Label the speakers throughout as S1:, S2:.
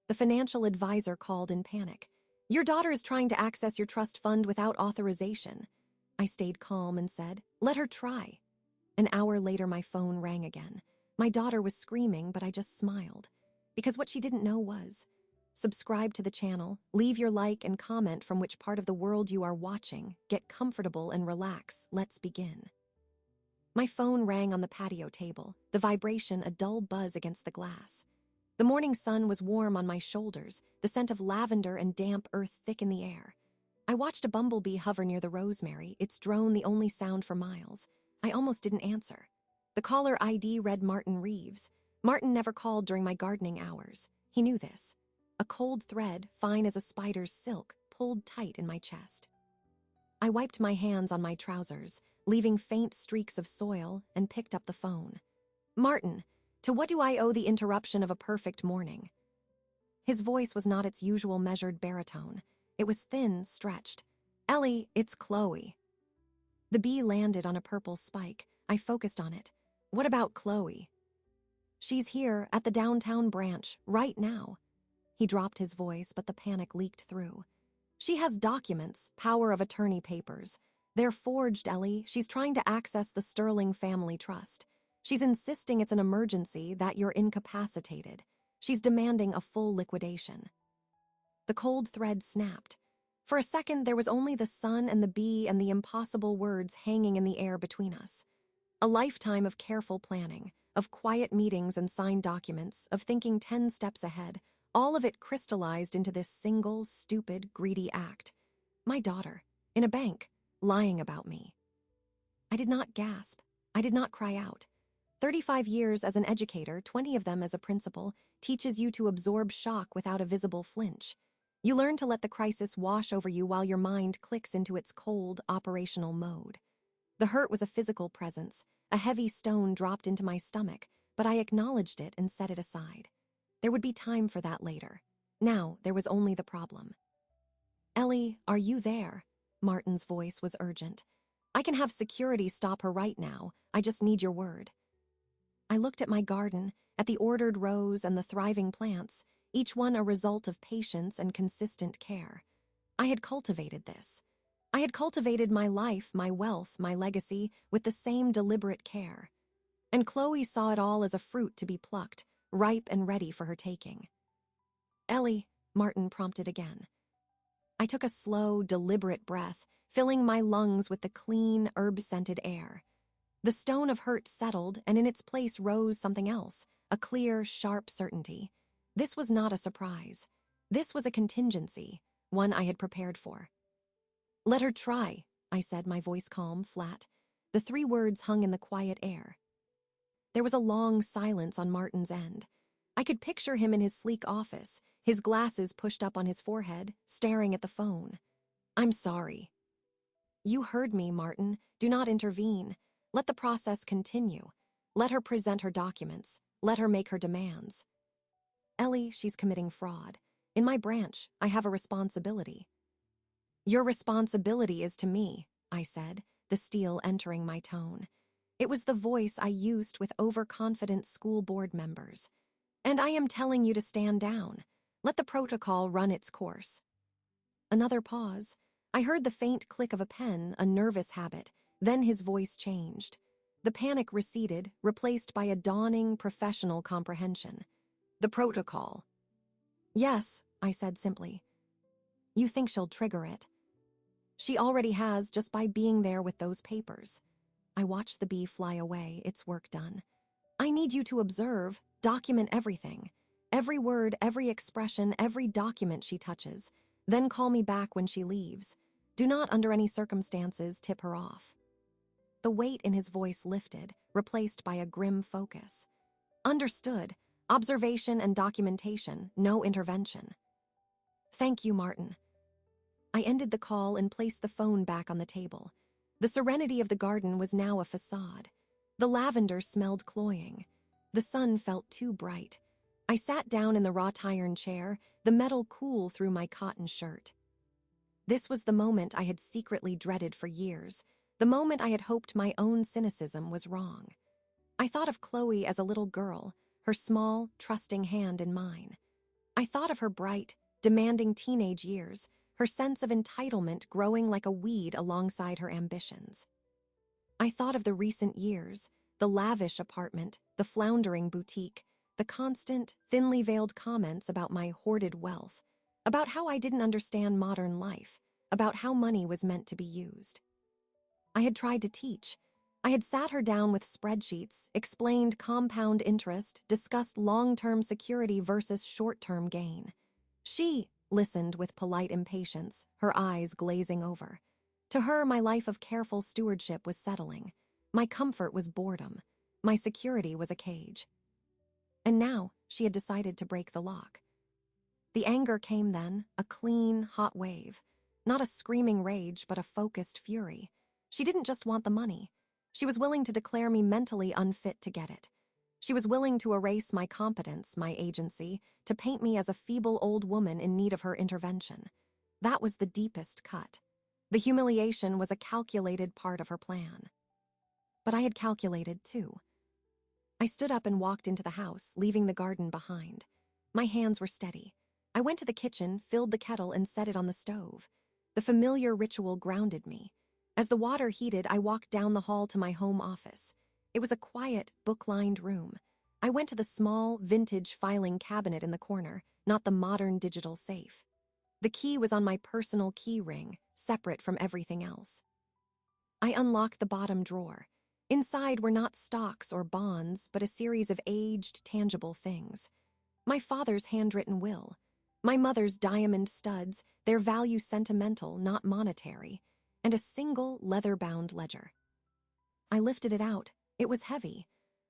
S1: The financial advisor called in panic. "Your daughter is trying to access your trust fund without authorization." I stayed calm and said, "Let her try." An hour later, my phone rang again. My daughter was screaming, but I just smiled. Because what she didn't know was, subscribe to the channel, leave your like and comment from which part of the world you are watching, get comfortable and relax, let's begin. My phone rang on the patio table, the vibration a dull buzz against the glass. The morning sun was warm on my shoulders, the scent of lavender and damp earth thick in the air. I watched a bumblebee hover near the rosemary, its drone the only sound for miles. I almost didn't answer. The caller ID read Martin Reeves. Martin never called during my gardening hours. He knew this. A cold thread, fine as a spider's silk, pulled tight in my chest. I wiped my hands on my trousers, leaving faint streaks of soil, and picked up the phone. "Martin, to what do I owe the interruption of a perfect morning?" His voice was not its usual measured baritone. It was thin, stretched. "Ellie, it's Chloe." The bee landed on a purple spike. I focused on it. "What about Chloe?" "She's here, at the downtown branch, right now." He dropped his voice, but the panic leaked through. "She has documents, power of attorney papers. They're forged, Ellie. She's trying to access the Sterling family trust. She's insisting it's an emergency, that you're incapacitated. She's demanding a full liquidation." The cold thread snapped. For a second, there was only the sun and the bee and the impossible words hanging in the air between us. A lifetime of careful planning, of quiet meetings and signed documents, of thinking 10 steps ahead, all of it crystallized into this single, stupid, greedy act. My daughter, in a bank, lying about me. I did not gasp. I did not cry out. 35 years as an educator, 20 of them as a principal, teaches you to absorb shock without a visible flinch. You learn to let the crisis wash over you while your mind clicks into its cold, operational mode. The hurt was a physical presence. A heavy stone dropped into my stomach, but I acknowledged it and set it aside. There would be time for that later. Now, there was only the problem. "Ellie, are you there?" Martin's voice was urgent. "I can have security stop her right now. I just need your word." I looked at my garden, at the ordered rows and the thriving plants, each one a result of patience and consistent care. I had cultivated this. I had cultivated my life, my wealth, my legacy with the same deliberate care. And Chloe saw it all as a fruit to be plucked, ripe and ready for her taking. "Ellie," Martin prompted again. I took a slow, deliberate breath, filling my lungs with the clean, herb-scented air. The stone of hurt settled, and in its place rose something else, a clear, sharp certainty. This was not a surprise. This was a contingency, one I had prepared for. "Let her try," I said, my voice calm, flat. The 3 words hung in the quiet air. There was a long silence on Martin's end. I could picture him in his sleek office, his glasses pushed up on his forehead, staring at the phone. "I'm sorry." "You heard me, Martin. Do not intervene. Let the process continue. Let her present her documents. Let her make her demands." "Ellie, she's committing fraud. In my branch, I have a responsibility." "Your responsibility is to me," I said, the steel entering my tone. It was the voice I used with overconfident school board members. "And I am telling you to stand down. Let the protocol run its course." Another pause. I heard the faint click of a pen, a nervous habit. Then his voice changed. The panic receded, replaced by a dawning, professional comprehension. "The protocol." "Yes," I said simply. "You think she'll trigger it?" "She already has, just by being there with those papers." I watched the bee fly away, its work done. "I need you to observe, document everything. Every word, every expression, every document she touches. Then call me back when she leaves. Do not, under any circumstances, tip her off." The weight in his voice lifted, replaced by a grim focus. "Understood. Observation and documentation, no intervention." "Thank you, Martin." I ended the call and placed the phone back on the table. The serenity of the garden was now a facade. The lavender smelled cloying. The sun felt too bright. I sat down in the wrought iron chair, the metal cool through my cotton shirt. This was the moment I had secretly dreaded for years, the moment I had hoped my own cynicism was wrong. I thought of Chloe as a little girl, her small, trusting hand in mine. I thought of her bright, demanding teenage years, her sense of entitlement growing like a weed alongside her ambitions. I thought of the recent years, the lavish apartment, the floundering boutique, the constant, thinly veiled comments about my hoarded wealth, about how I didn't understand modern life, about how money was meant to be used. I had tried to teach. I had sat her down with spreadsheets, explained compound interest, discussed long-term security versus short-term gain. She listened with polite impatience, her eyes glazing over. To her, my life of careful stewardship was settling. My comfort was boredom. My security was a cage. And now she had decided to break the lock. The anger came then, a clean, hot wave. Not a screaming rage, but a focused fury. She didn't just want the money. She was willing to declare me mentally unfit to get it. She was willing to erase my competence, my agency, to paint me as a feeble old woman in need of her intervention. That was the deepest cut. The humiliation was a calculated part of her plan. But I had calculated, too. I stood up and walked into the house, leaving the garden behind. My hands were steady. I went to the kitchen, filled the kettle, and set it on the stove. The familiar ritual grounded me. As the water heated, I walked down the hall to my home office. It was a quiet, book-lined room. I went to the small, vintage filing cabinet in the corner, not the modern digital safe. The key was on my personal key ring, separate from everything else. I unlocked the bottom drawer. Inside were not stocks or bonds, but a series of aged, tangible things. My father's handwritten will. My mother's diamond studs, their value sentimental, not monetary, and a single leather-bound ledger. I lifted it out. It was heavy.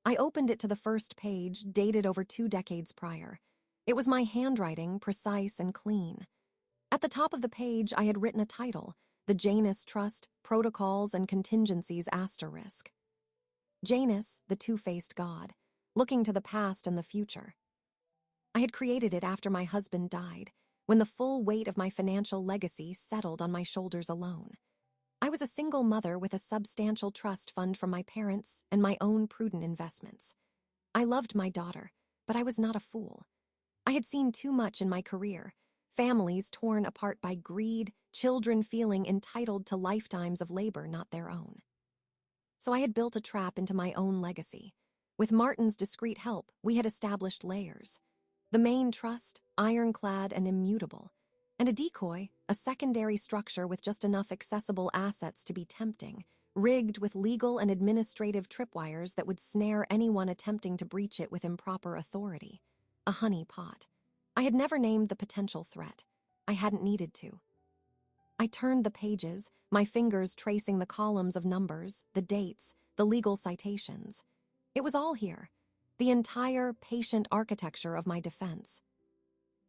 S1: I opened it to the first page, dated over 2 decades prior. It was my handwriting, precise and clean. At the top of the page, I had written a title, The Janus Trust, Protocols and Contingencies ***. Janus, the two-faced god, looking to the past and the future. I had created it after my husband died, when the full weight of my financial legacy settled on my shoulders alone. I was a single mother with a substantial trust fund from my parents and my own prudent investments. I loved my daughter, but I was not a fool. I had seen too much in my career, families torn apart by greed, children feeling entitled to lifetimes of labor not their own. So I had built a trap into my own legacy. With Martin's discreet help, we had established layers. The main trust, ironclad and immutable, and a decoy, a secondary structure with just enough accessible assets to be tempting, rigged with legal and administrative tripwires that would snare anyone attempting to breach it with improper authority. A honey pot. I had never named the potential threat. I hadn't needed to. I turned the pages, my fingers tracing the columns of numbers, the dates, the legal citations. It was all here, the entire patient architecture of my defense.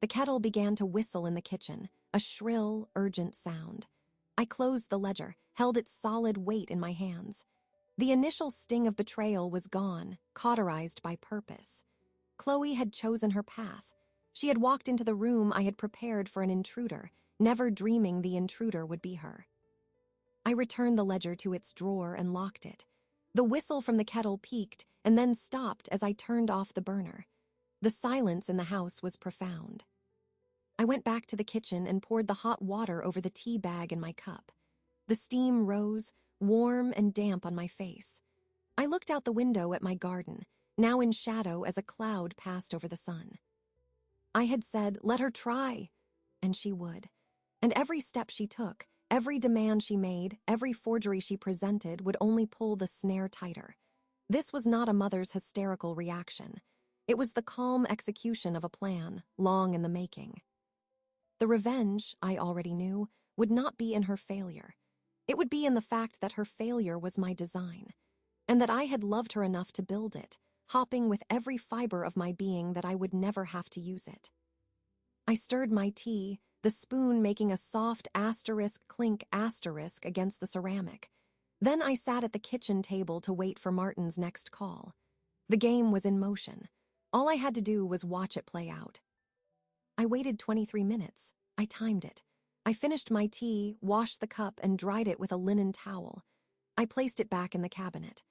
S1: The kettle began to whistle in the kitchen, a shrill, urgent sound. I closed the ledger, held its solid weight in my hands. The initial sting of betrayal was gone, cauterized by purpose. Chloe had chosen her path. She had walked into the room I had prepared for an intruder, never dreaming the intruder would be her. I returned the ledger to its drawer and locked it. The whistle from the kettle peaked and then stopped as I turned off the burner. The silence in the house was profound. I went back to the kitchen and poured the hot water over the tea bag in my cup. The steam rose, warm and damp on my face. I looked out the window at my garden, now in shadow as a cloud passed over the sun. I had said, let her try, and she would. And every step she took, every demand she made, every forgery she presented would only pull the snare tighter. This was not a mother's hysterical reaction. It was the calm execution of a plan, long in the making. The revenge, I already knew, would not be in her failure. It would be in the fact that her failure was my design, and that I had loved her enough to build it, hopping with every fiber of my being that I would never have to use it. I stirred my tea, the spoon making a soft asterisk clink asterisk against the ceramic. Then I sat at the kitchen table to wait for Martin's next call. The game was in motion. All I had to do was watch it play out. I waited 23 minutes. I timed it. I finished my tea, washed the cup, and dried it with a linen towel. I placed it back in the cabinet.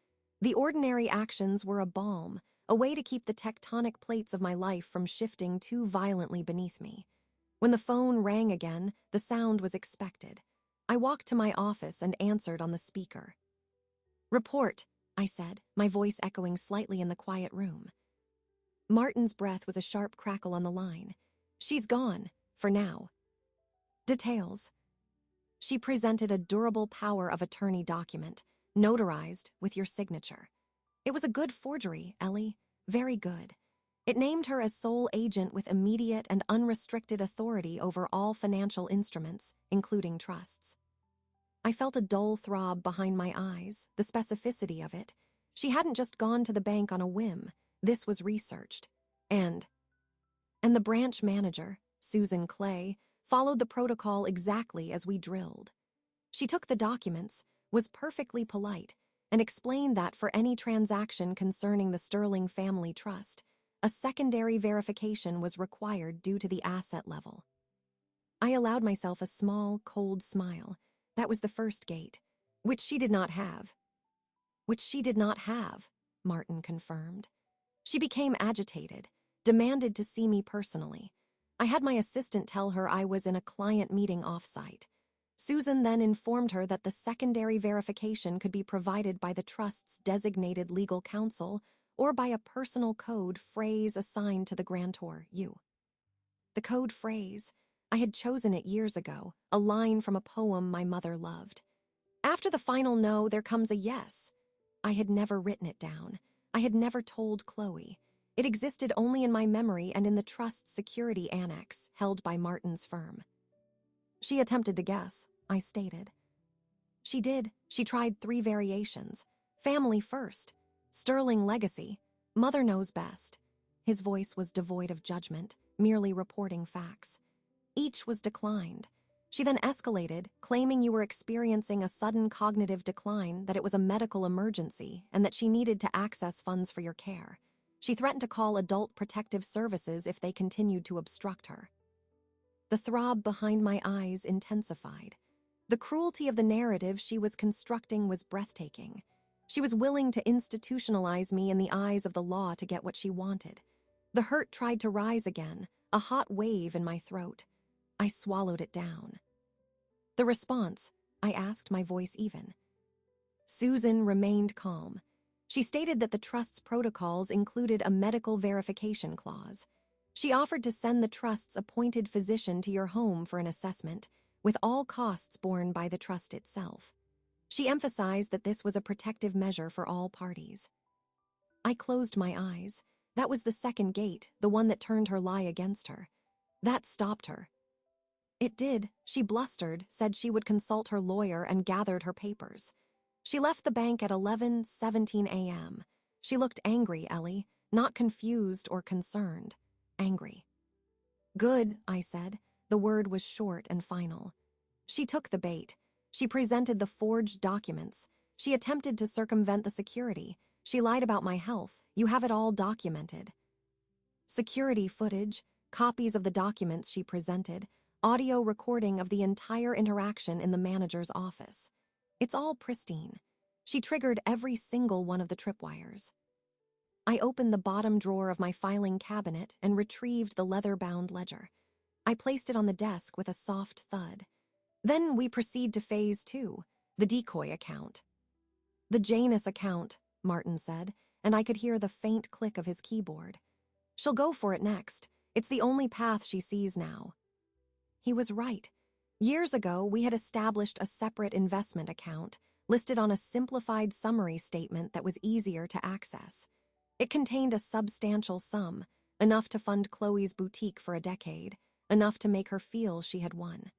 S1: The ordinary actions were a balm, a way to keep the tectonic plates of my life from shifting too violently beneath me. When the phone rang again, the sound was expected. I walked to my office and answered on the speaker. "Report," I said, my voice echoing slightly in the quiet room. Martin's breath was a sharp crackle on the line. "She's gone, for now." "Details." She presented a durable power of attorney document, notarized with your signature. It was a good forgery, Ellie, very good. It named her as sole agent with immediate and unrestricted authority over all financial instruments, including trusts. I felt a dull throb behind my eyes, the specificity of it. She hadn't just gone to the bank on a whim. This was researched. And the branch manager, Susan Clay, followed the protocol exactly as we drilled. She took the documents, was perfectly polite, and explained that for any transaction concerning the Sterling Family Trust, a secondary verification was required due to the asset level. I allowed myself a small, cold smile. That was the first gate, which she did not have. "Which she did not have," Martin confirmed. She became agitated, demanded to see me personally. I had my assistant tell her I was in a client meeting off-site. Susan then informed her that the secondary verification could be provided by the trust's designated legal counsel or by a personal code phrase assigned to the grantor, you. The code phrase, I had chosen it years ago, a line from a poem my mother loved. "After the final no, there comes a yes." I had never written it down. I had never told Chloe. It existed only in my memory and in the trust's security annex held by Martin's firm. "She attempted to guess," I stated. "She did. She tried 3 variations. Family first. Sterling legacy. Mother knows best." His voice was devoid of judgment, merely reporting facts. "Each was declined. She then escalated, claiming you were experiencing a sudden cognitive decline, that it was a medical emergency, and that she needed to access funds for your care. She threatened to call Adult Protective Services if they continued to obstruct her." The throb behind my eyes intensified. The cruelty of the narrative she was constructing was breathtaking. She was willing to institutionalize me in the eyes of the law to get what she wanted. The hurt tried to rise again, a hot wave in my throat. I swallowed it down. "The response?" I asked, my voice even. Susan remained calm. She stated that the trust's protocols included a medical verification clause. She offered to send the trust's appointed physician to your home for an assessment, with all costs borne by the trust itself. She emphasized that this was a protective measure for all parties. I closed my eyes. That was the second gate, the one that turned her lie against her. That stopped her. It did. She blustered, said she would consult her lawyer, and gathered her papers. She left the bank at 11:17 a.m. She looked angry, Ellie, not confused or concerned. Angry. "Good," I said. The word was short and final. She took the bait. She presented the forged documents. She attempted to circumvent the security. She lied about my health. You have it all documented. Security footage, copies of the documents she presented, audio recording of the entire interaction in the manager's office. It's all pristine. She triggered every single one of the tripwires. I opened the bottom drawer of my filing cabinet and retrieved the leather-bound ledger. I placed it on the desk with a soft thud. Then we proceed to phase 2, the decoy account. "The Janus account," Martin said, and I could hear the faint click of his keyboard. "She'll go for it next. It's the only path she sees now." He was right. Years ago, we had established a separate investment account, listed on a simplified summary statement that was easier to access. It contained a substantial sum, enough to fund Chloe's boutique for a decade, enough to make her feel she had won.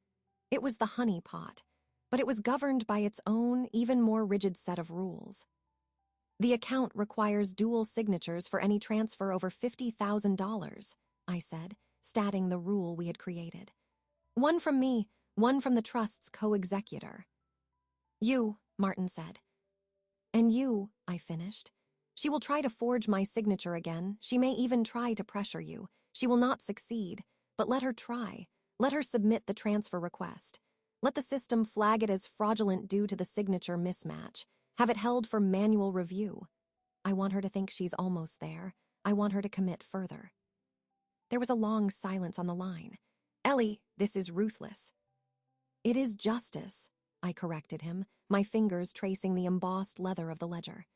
S1: It was the honey pot, but it was governed by its own, even more rigid set of rules. "The account requires dual signatures for any transfer over $50,000, I said, statting the rule we had created. "One from me, one from the trust's co-executor." "You," Martin said. "And you," I finished. "She will try to forge my signature again. She may even try to pressure you. She will not succeed, but let her try. Let her submit the transfer request. Let the system flag it as fraudulent due to the signature mismatch. Have it held for manual review." I want her to think she's almost there. I want her to commit further. There was a long silence on the line. Ellie, this is ruthless. It is justice, I corrected him, my fingers tracing the embossed leather of the ledger.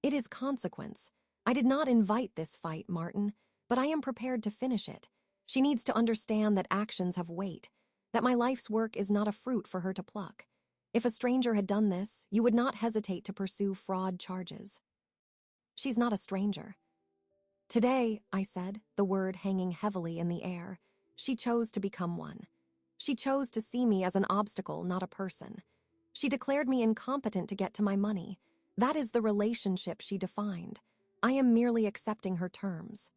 S1: It is consequence. I did not invite this fight, Martin, but I am prepared to finish it. She needs to understand that actions have weight, that my life's work is not a fruit for her to pluck. If a stranger had done this, you would not hesitate to pursue fraud charges. She's not a stranger. Today, I said, the word hanging heavily in the air, she chose to become one. She chose to see me as an obstacle, not a person. She declared me incompetent to get to my money. That is the relationship she defined. I am merely accepting her terms.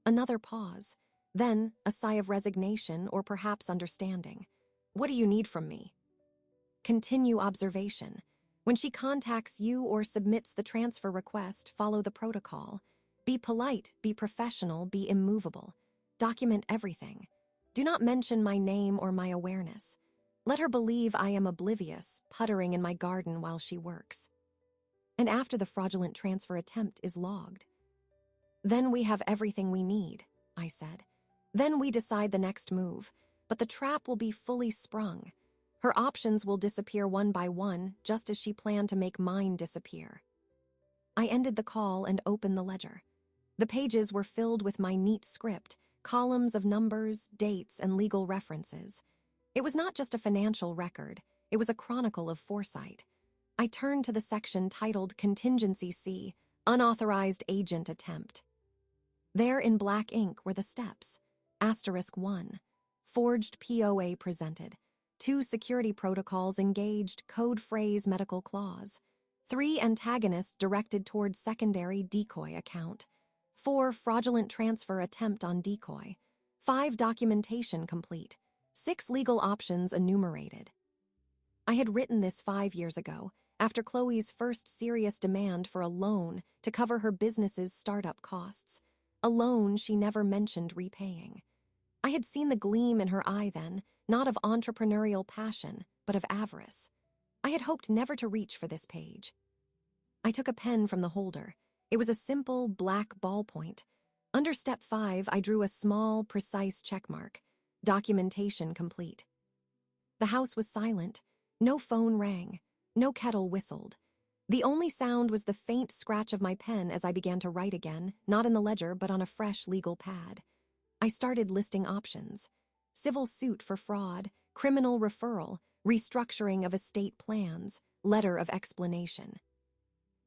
S1: Another pause, then a sigh of resignation or perhaps understanding. What do you need from me? Continue observation. When she contacts you or submits the transfer request, follow the protocol. Be polite, be professional, be immovable. Document everything. Do not mention my name or my awareness. Let her believe I am oblivious, puttering in my garden while she works. And after the fraudulent transfer attempt is logged. Then we have everything we need, I said. Then we decide the next move, but the trap will be fully sprung. Her options will disappear one by one, just as she planned to make mine disappear. I ended the call and opened the ledger. The pages were filled with my neat script, columns of numbers, dates, and legal references. It was not just a financial record, it was a chronicle of foresight. I turned to the section titled Contingency C, Unauthorized Agent Attempt. There in black ink were the steps. *1. Forged POA presented. 2 security protocols engaged, code phrase medical clause. 3 antagonists directed toward secondary decoy account. 4 fraudulent transfer attempt on decoy. 5 documentation complete. 6 legal options enumerated. I had written this 5 years ago, after Chloe's first serious demand for a loan to cover her business's startup costs. A loan she never mentioned repaying. I had seen the gleam in her eye then, not of entrepreneurial passion, but of avarice. I had hoped never to reach for this page. I took a pen from the holder. It was a simple, black ballpoint. Under step 5, I drew a small, precise checkmark. Documentation complete. The house was silent. No phone rang. No kettle whistled. The only sound was the faint scratch of my pen as I began to write again, not in the ledger but on a fresh legal pad. I started listing options. Civil suit for fraud, criminal referral, restructuring of estate plans, letter of explanation.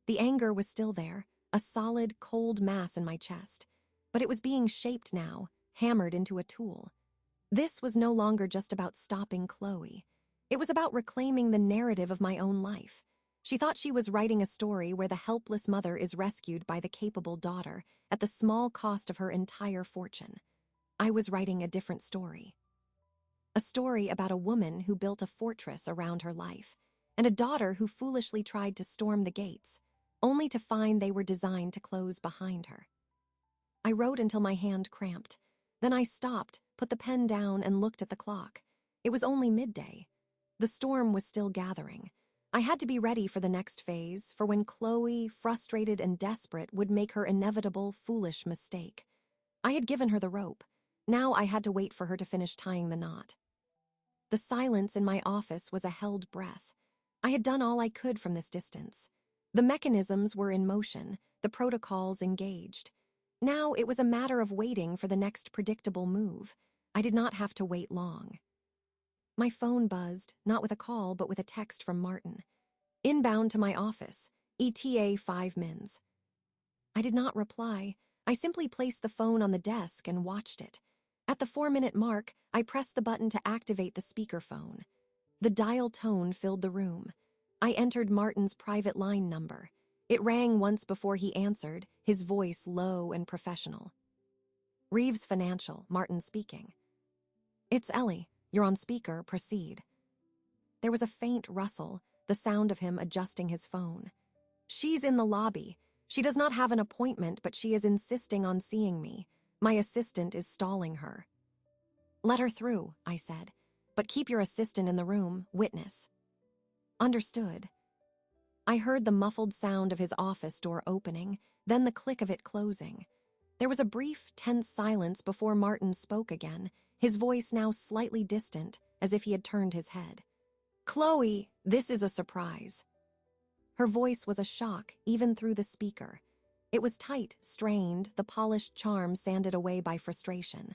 S1: The anger was still there, a solid, cold mass in my chest, but it was being shaped now, hammered into a tool. This was no longer just about stopping Chloe. It was about reclaiming the narrative of my own life. She thought she was writing a story where the helpless mother is rescued by the capable daughter at the small cost of her entire fortune. I was writing a different story. A story about a woman who built a fortress around her life, and a daughter who foolishly tried to storm the gates, only to find they were designed to close behind her. I wrote until my hand cramped. Then I stopped, put the pen down, and looked at the clock. It was only midday. The storm was still gathering. I had to be ready for the next phase, for when Chloe, frustrated and desperate, would make her inevitable, foolish mistake. I had given her the rope. Now I had to wait for her to finish tying the knot. The silence in my office was a held breath. I had done all I could from this distance. The mechanisms were in motion, the protocols engaged. Now it was a matter of waiting for the next predictable move. I did not have to wait long. My phone buzzed, not with a call, but with a text from Martin. Inbound to my office, ETA 5 mins. I did not reply. I simply placed the phone on the desk and watched it. At the 4-minute mark, I pressed the button to activate the speakerphone. The dial tone filled the room. I entered Martin's private line number. It rang once before he answered, his voice low and professional. Reeves Financial, Martin speaking. It's Ellie. You're on speaker. Proceed. There was a faint rustle, the sound of him adjusting his phone. She's in the lobby. She does not have an appointment, but she is insisting on seeing me. My assistant is stalling her. Let her through, I said. But keep your assistant in the room. Witness. Understood. I heard the muffled sound of his office door opening, then the click of it closing. There was a brief, tense silence before Martin spoke again, his voice now slightly distant, as if he had turned his head. "Chloe, this is a surprise." Her voice was a shock, even through the speaker. It was tight, strained, the polished charm sanded away by frustration.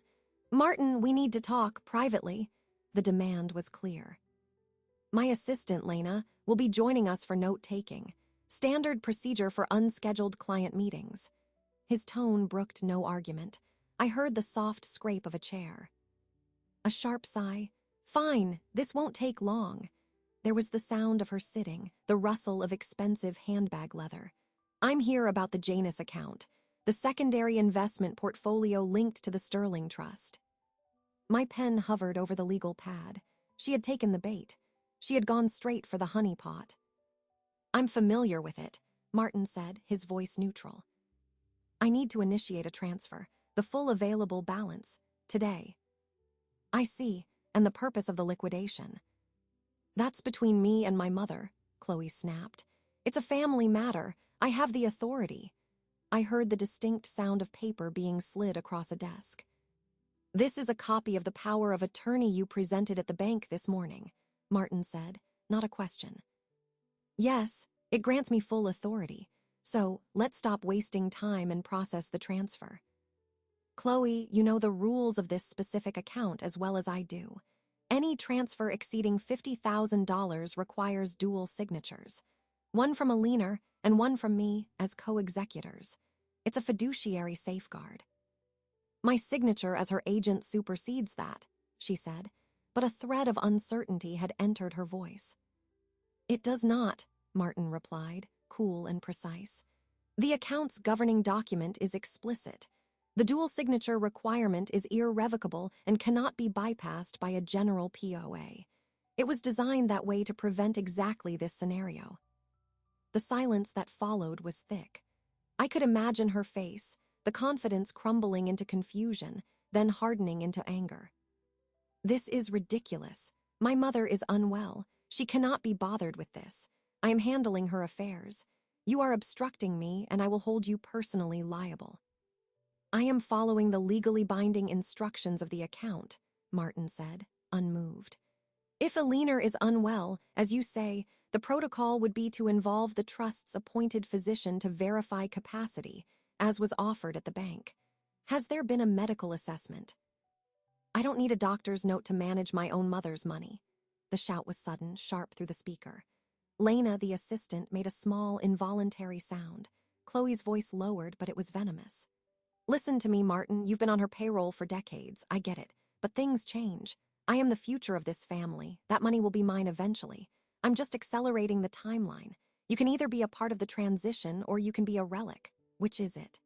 S1: "Martin, we need to talk, privately." The demand was clear. "My assistant, Lena, will be joining us for note-taking. Standard procedure for unscheduled client meetings." His tone brooked no argument. I heard the soft scrape of a chair. A sharp sigh. "Fine, this won't take long." There was the sound of her sitting, the rustle of expensive handbag leather. "I'm here about the Janus account, the secondary investment portfolio linked to the Sterling Trust." My pen hovered over the legal pad. She had taken the bait. She had gone straight for the honeypot. "I'm familiar with it," Martin said, his voice neutral. "I need to initiate a transfer, the full available balance, today." "I see, and the purpose of the liquidation." "That's between me and my mother," Chloe snapped. "It's a family matter. I have the authority." I heard the distinct sound of paper being slid across a desk. "This is a copy of the power of attorney you presented at the bank this morning," Martin said, not a question. "Yes, it grants me full authority. So let's stop wasting time and process the transfer." "Chloe, you know the rules of this specific account as well as I do. Any transfer exceeding $50,000 requires dual signatures, one from a liener and one from me as co-executors. It's a fiduciary safeguard." "My signature as her agent supersedes that," she said, but a thread of uncertainty had entered her voice. "It does not," Martin replied, cool and precise. "The account's governing document is explicit. The dual signature requirement is irrevocable and cannot be bypassed by a general POA. It was designed that way to prevent exactly this scenario." The silence that followed was thick. I could imagine her face, the confidence crumbling into confusion, then hardening into anger. "This is ridiculous. My mother is unwell. She cannot be bothered with this. I am handling her affairs. You are obstructing me, and I will hold you personally liable." "I am following the legally binding instructions of the account," Martin said, unmoved. "If a liener is unwell, as you say, the protocol would be to involve the trust's appointed physician to verify capacity, as was offered at the bank. Has there been a medical assessment?" "I don't need a doctor's note to manage my own mother's money." The shout was sudden, sharp through the speaker. Lena, the assistant, made a small, involuntary sound. Chloe's voice lowered, but it was venomous. "Listen to me, Martin. You've been on her payroll for decades. I get it. But things change. I am the future of this family. That money will be mine eventually. I'm just accelerating the timeline. You can either be a part of the transition or you can be a relic. Which is it?"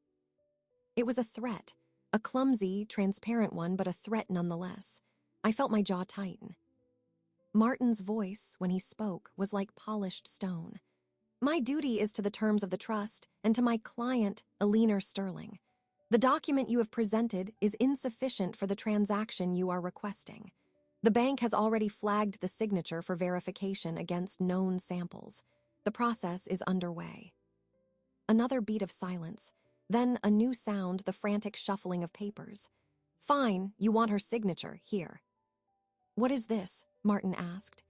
S1: It was a threat. A clumsy, transparent one, but a threat nonetheless. I felt my jaw tighten. Martin's voice, when he spoke, was like polished stone. "My duty is to the terms of the trust and to my client, Alina Sterling. The document you have presented is insufficient for the transaction you are requesting. The bank has already flagged the signature for verification against known samples. The process is underway." Another beat of silence, then a new sound, the frantic shuffling of papers. "Fine, you want her signature, here." "What is this?" Martin asked.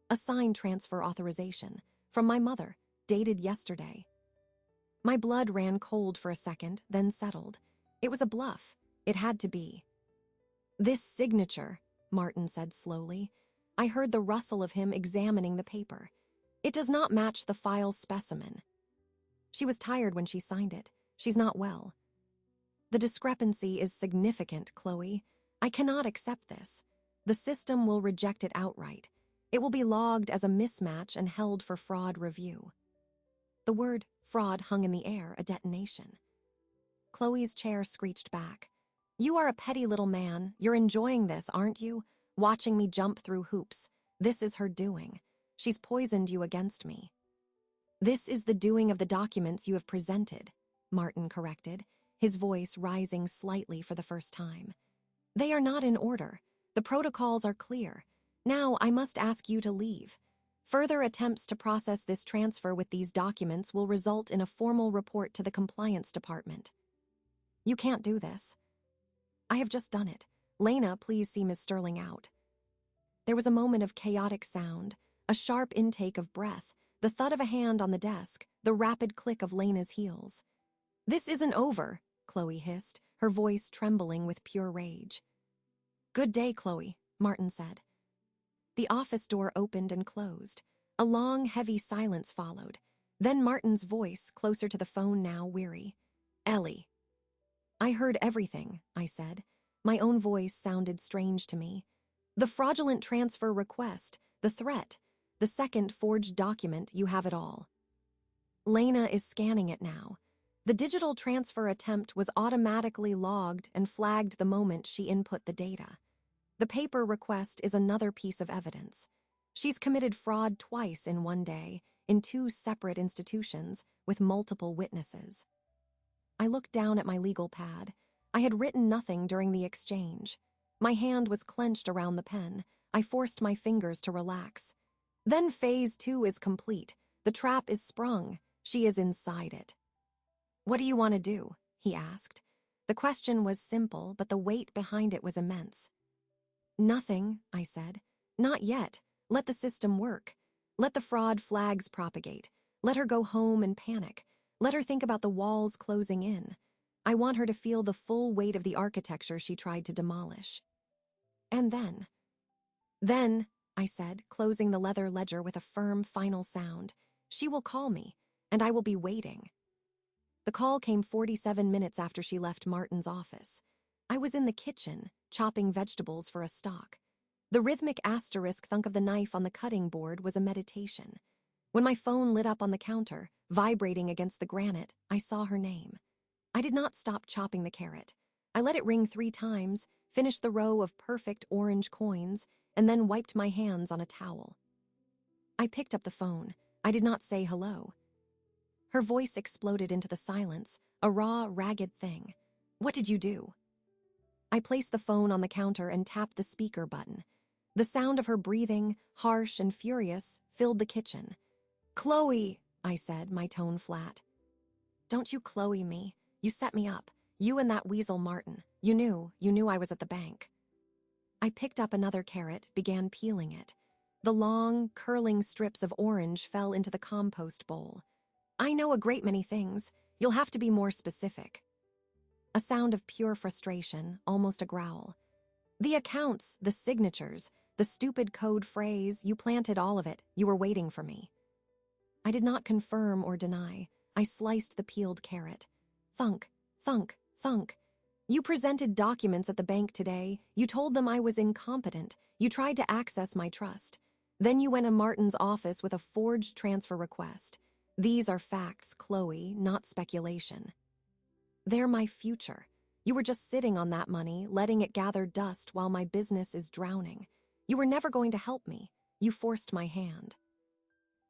S1: "A sign transfer authorization, from my mother, dated yesterday." My blood ran cold for a second, then settled. It was a bluff. It had to be. "This signature," Martin said slowly. I heard the rustle of him examining the paper. "It does not match the file specimen." "She was tired when she signed it. She's not well." "The discrepancy is significant, Chloe. I cannot accept this. The system will reject it outright. It will be logged as a mismatch and held for fraud review." The word fraud hung in the air, a detonation. Chloe's chair screeched back. "You are a petty little man. You're enjoying this, aren't you? Watching me jump through hoops. This is her doing. She's poisoned you against me." "This is the doing of the documents you have presented," Martin corrected, his voice rising slightly for the first time. "They are not in order. The protocols are clear. Now I must ask you to leave. Further attempts to process this transfer with these documents will result in a formal report to the compliance department. You can't do this. I have just done it. Lena, please see Ms. Sterling out. There was a moment of chaotic sound, a sharp intake of breath, the thud of a hand on the desk, the rapid click of Lena's heels. This isn't over, Chloe hissed, her voice trembling with pure rage. Good day, Chloe, Martin said. The office door opened and closed. A long, heavy silence followed. Then Martin's voice, closer to the phone now, weary. Ellie. I heard everything, I said. My own voice sounded strange to me. The fraudulent transfer request, the threat, the second forged document, you have it all. Lena is scanning it now. The digital transfer attempt was automatically logged and flagged the moment she input the data. The paper request is another piece of evidence. She's committed fraud twice in one day, in two separate institutions, with multiple witnesses. I looked down at my legal pad. I had written nothing during the exchange. My hand was clenched around the pen. I forced my fingers to relax. Then phase 2 is complete. The trap is sprung. She is inside it. What do you want to do? He asked. The question was simple, but the weight behind it was immense. Nothing, I said. Not yet. Let the system work. Let the fraud flags propagate. Let her go home and panic. Let her think about the walls closing in. I want her to feel the full weight of the architecture she tried to demolish. And then, I said, closing the leather ledger with a firm, final sound, she will call me, and I will be waiting. The call came 47 minutes after she left Martin's office. I was in the kitchen, chopping vegetables for a stock. The rhythmic asterisk thunk of the knife on the cutting board was a meditation. When my phone lit up on the counter, vibrating against the granite, I saw her name. I did not stop chopping the carrot. I let it ring 3 times, finished the row of perfect orange coins, and then wiped my hands on a towel. I picked up the phone. I did not say hello. Her voice exploded into the silence, a raw, ragged thing. What did you do? I placed the phone on the counter and tapped the speaker button. The sound of her breathing, harsh and furious, filled the kitchen. Chloe, I said, my tone flat. Don't you Chloe me. You set me up. You and that weasel Martin. You knew I was at the bank. I picked up another carrot, began peeling it. The long, curling strips of orange fell into the compost bowl. I know a great many things. You'll have to be more specific. A sound of pure frustration, almost a growl. The accounts, the signatures, the stupid code phrase, you planted all of it. You were waiting for me. I did not confirm or deny. I sliced the peeled carrot. Thunk, thunk, thunk. You presented documents at the bank today. You told them I was incompetent. You tried to access my trust. Then you went to Martin's office with a forged transfer request. These are facts, Chloe, not speculation. They're my future. You were just sitting on that money, letting it gather dust while my business is drowning. You were never going to help me. You forced my hand.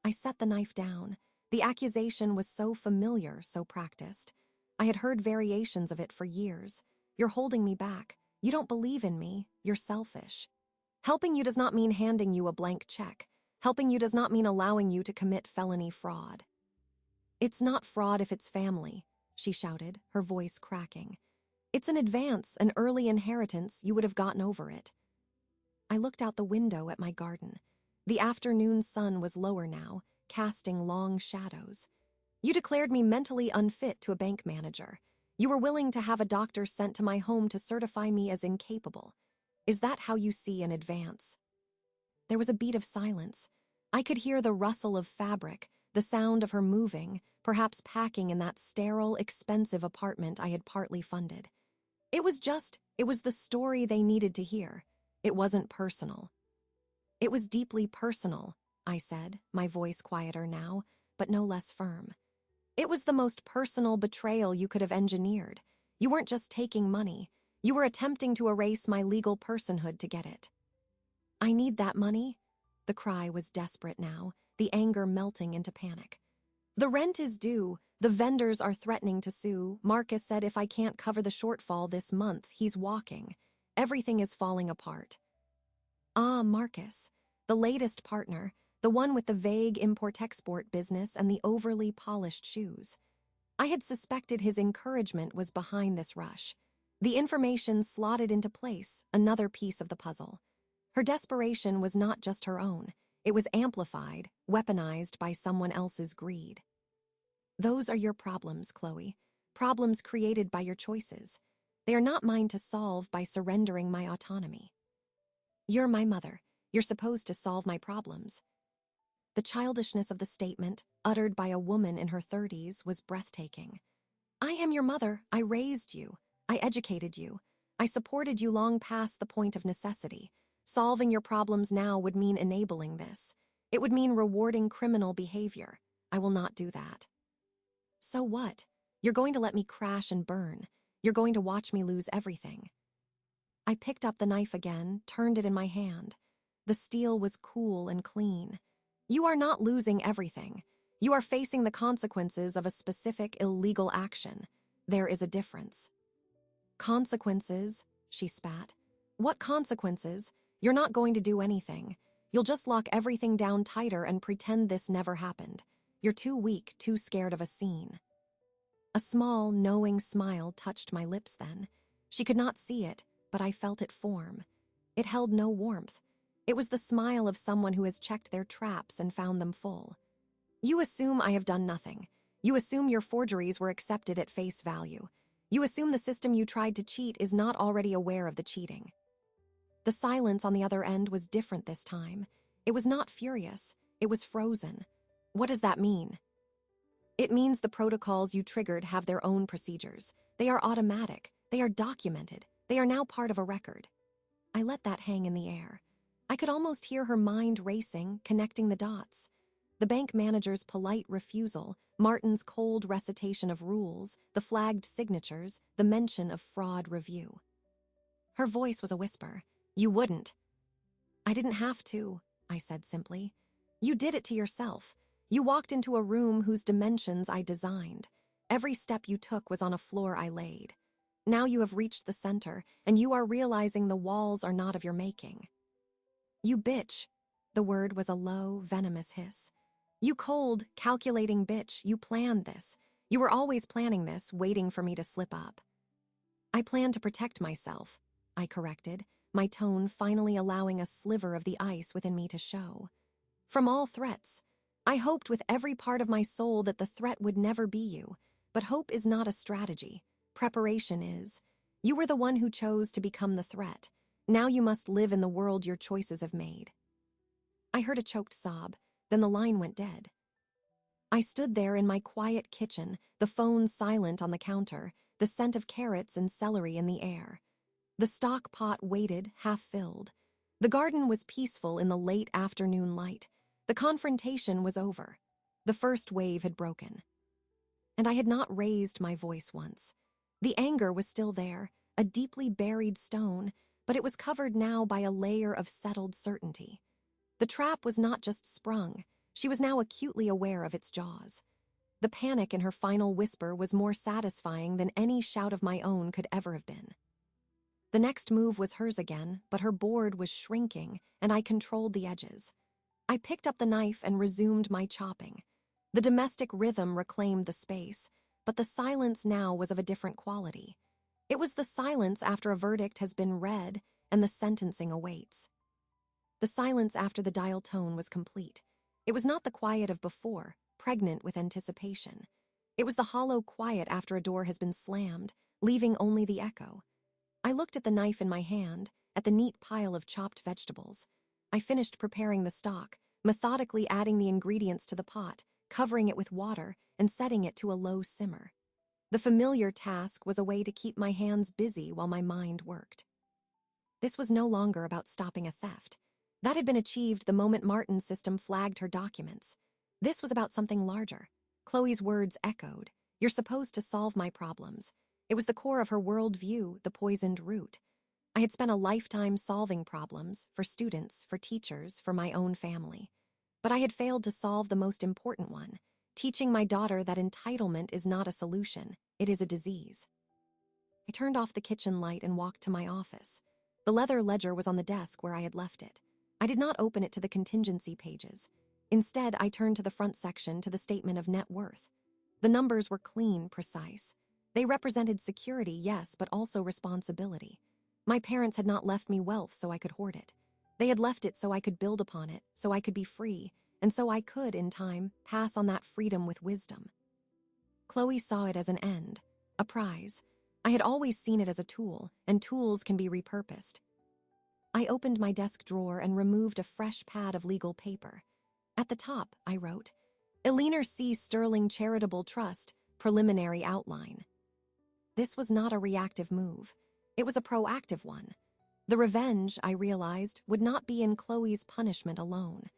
S1: I set the knife down. The accusation was so familiar, so practiced. I had heard variations of it for years. You're holding me back. You don't believe in me. You're selfish. Helping you does not mean handing you a blank check. Helping you does not mean allowing you to commit felony fraud. It's not fraud if it's family, she shouted, her voice cracking. It's an advance, an early inheritance. You would have gotten over it. I looked out the window at my garden. The afternoon sun was lower now, casting long shadows. You declared me mentally unfit to a bank manager. You were willing to have a doctor sent to my home to certify me as incapable. Is that how you see an advance? There was a beat of silence. I could hear the rustle of fabric, the sound of her moving, perhaps packing in that sterile, expensive apartment I had partly funded. It was the story they needed to hear. It wasn't personal. It was deeply personal, I said, my voice quieter now, but no less firm. It was the most personal betrayal you could have engineered. You weren't just taking money. You were attempting to erase my legal personhood to get it. I need that money. The cry was desperate now, the anger melting into panic. The rent is due. The vendors are threatening to sue. Marcus said if I can't cover the shortfall this month, he's walking. Everything is falling apart. Ah, Marcus, the latest partner, the one with the vague import-export business and the overly polished shoes. I had suspected his encouragement was behind this rush. The information slotted into place, another piece of the puzzle. Her desperation was not just her own. It was amplified, weaponized by someone else's greed. Those are your problems, Chloe. Problems created by your choices. They are not mine to solve by surrendering my autonomy. You're my mother. You're supposed to solve my problems. The childishness of the statement, uttered by a woman in her 30s, was breathtaking. I am your mother. I raised you. I educated you. I supported you long past the point of necessity. Solving your problems now would mean enabling this. It would mean rewarding criminal behavior. I will not do that. So what? You're going to let me crash and burn. You're going to watch me lose everything. I picked up the knife again, turned it in my hand. The steel was cool and clean. You are not losing everything. You are facing the consequences of a specific illegal action. There is a difference. Consequences, she spat. What consequences? You're not going to do anything. You'll just lock everything down tighter and pretend this never happened. You're too weak, too scared of a scene. A small, knowing smile touched my lips then. She could not see it, but I felt it form. It held no warmth. It was the smile of someone who has checked their traps and found them full. You assume I have done nothing. You assume your forgeries were accepted at face value. You assume the system you tried to cheat is not already aware of the cheating. The silence on the other end was different this time. It was not furious. It was frozen. What does that mean? It means the protocols you triggered have their own procedures. They are automatic. They are documented. They are now part of a record. I let that hang in the air. I could almost hear her mind racing, connecting the dots. The bank manager's polite refusal, Martin's cold recitation of rules, the flagged signatures, the mention of fraud review. Her voice was a whisper. You wouldn't. I didn't have to, I said simply. You did it to yourself. You walked into a room whose dimensions I designed. Every step you took was on a floor I laid. Now you have reached the center, and you are realizing the walls are not of your making. You bitch. The word was a low, venomous hiss. You cold, calculating bitch, you planned this. You were always planning this, waiting for me to slip up. I planned to protect myself, I corrected, my tone finally allowing a sliver of the ice within me to show. From all threats. I hoped with every part of my soul that the threat would never be you, but hope is not a strategy. Preparation is. You were the one who chose to become the threat. Now you must live in the world your choices have made. I heard a choked sob, then the line went dead. I stood there in my quiet kitchen, the phone silent on the counter, the scent of carrots and celery in the air. The stock pot waited, half-filled. The garden was peaceful in the late afternoon light. The confrontation was over. The first wave had broken. And I had not raised my voice once. The anger was still there, a deeply buried stone, but it was covered now by a layer of settled certainty. The trap was not just sprung. She was now acutely aware of its jaws. The panic in her final whisper was more satisfying than any shout of my own could ever have been. The next move was hers again, but her board was shrinking, and I controlled the edges. I picked up the knife and resumed my chopping. The domestic rhythm reclaimed the space, but the silence now was of a different quality. It was the silence after a verdict has been read and the sentencing awaits. The silence after the dial tone was complete. It was not the quiet of before, pregnant with anticipation. It was the hollow quiet after a door has been slammed, leaving only the echo. I looked at the knife in my hand, at the neat pile of chopped vegetables. I finished preparing the stock, methodically adding the ingredients to the pot, covering it with water, and setting it to a low simmer. The familiar task was a way to keep my hands busy while my mind worked. This was no longer about stopping a theft. That had been achieved the moment Martin's system flagged her documents. This was about something larger. Chloe's words echoed. You're supposed to solve my problems. It was the core of her worldview, the poisoned root. I had spent a lifetime solving problems, for students, for teachers, for my own family. But I had failed to solve the most important one, teaching my daughter that entitlement is not a solution, it is a disease. I turned off the kitchen light and walked to my office. The leather ledger was on the desk where I had left it. I did not open it to the contingency pages. Instead, I turned to the front section to the statement of net worth. The numbers were clean, precise. They represented security, yes, but also responsibility. My parents had not left me wealth so I could hoard it. They had left it so I could build upon it, so I could be free, and so I could, in time, pass on that freedom with wisdom. Chloe saw it as an end, a prize. I had always seen it as a tool, and tools can be repurposed. I opened my desk drawer and removed a fresh pad of legal paper. At the top, I wrote, Eleanor C. Sterling Charitable Trust, Preliminary Outline. This was not a reactive move. It was a proactive one. The revenge, I realized, would not be in Chloe's punishment alone.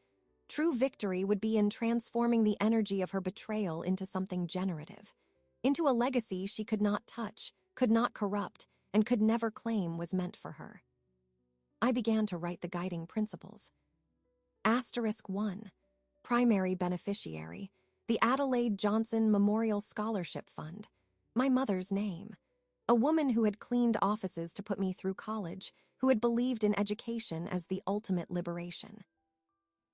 S1: True victory would be in transforming the energy of her betrayal into something generative, into a legacy she could not touch, could not corrupt, and could never claim was meant for her. I began to write the guiding principles. Asterisk 1. Primary beneficiary, the Adelaide Johnson Memorial Scholarship Fund. My mother's name. A woman who had cleaned offices to put me through college, who had believed in education as the ultimate liberation.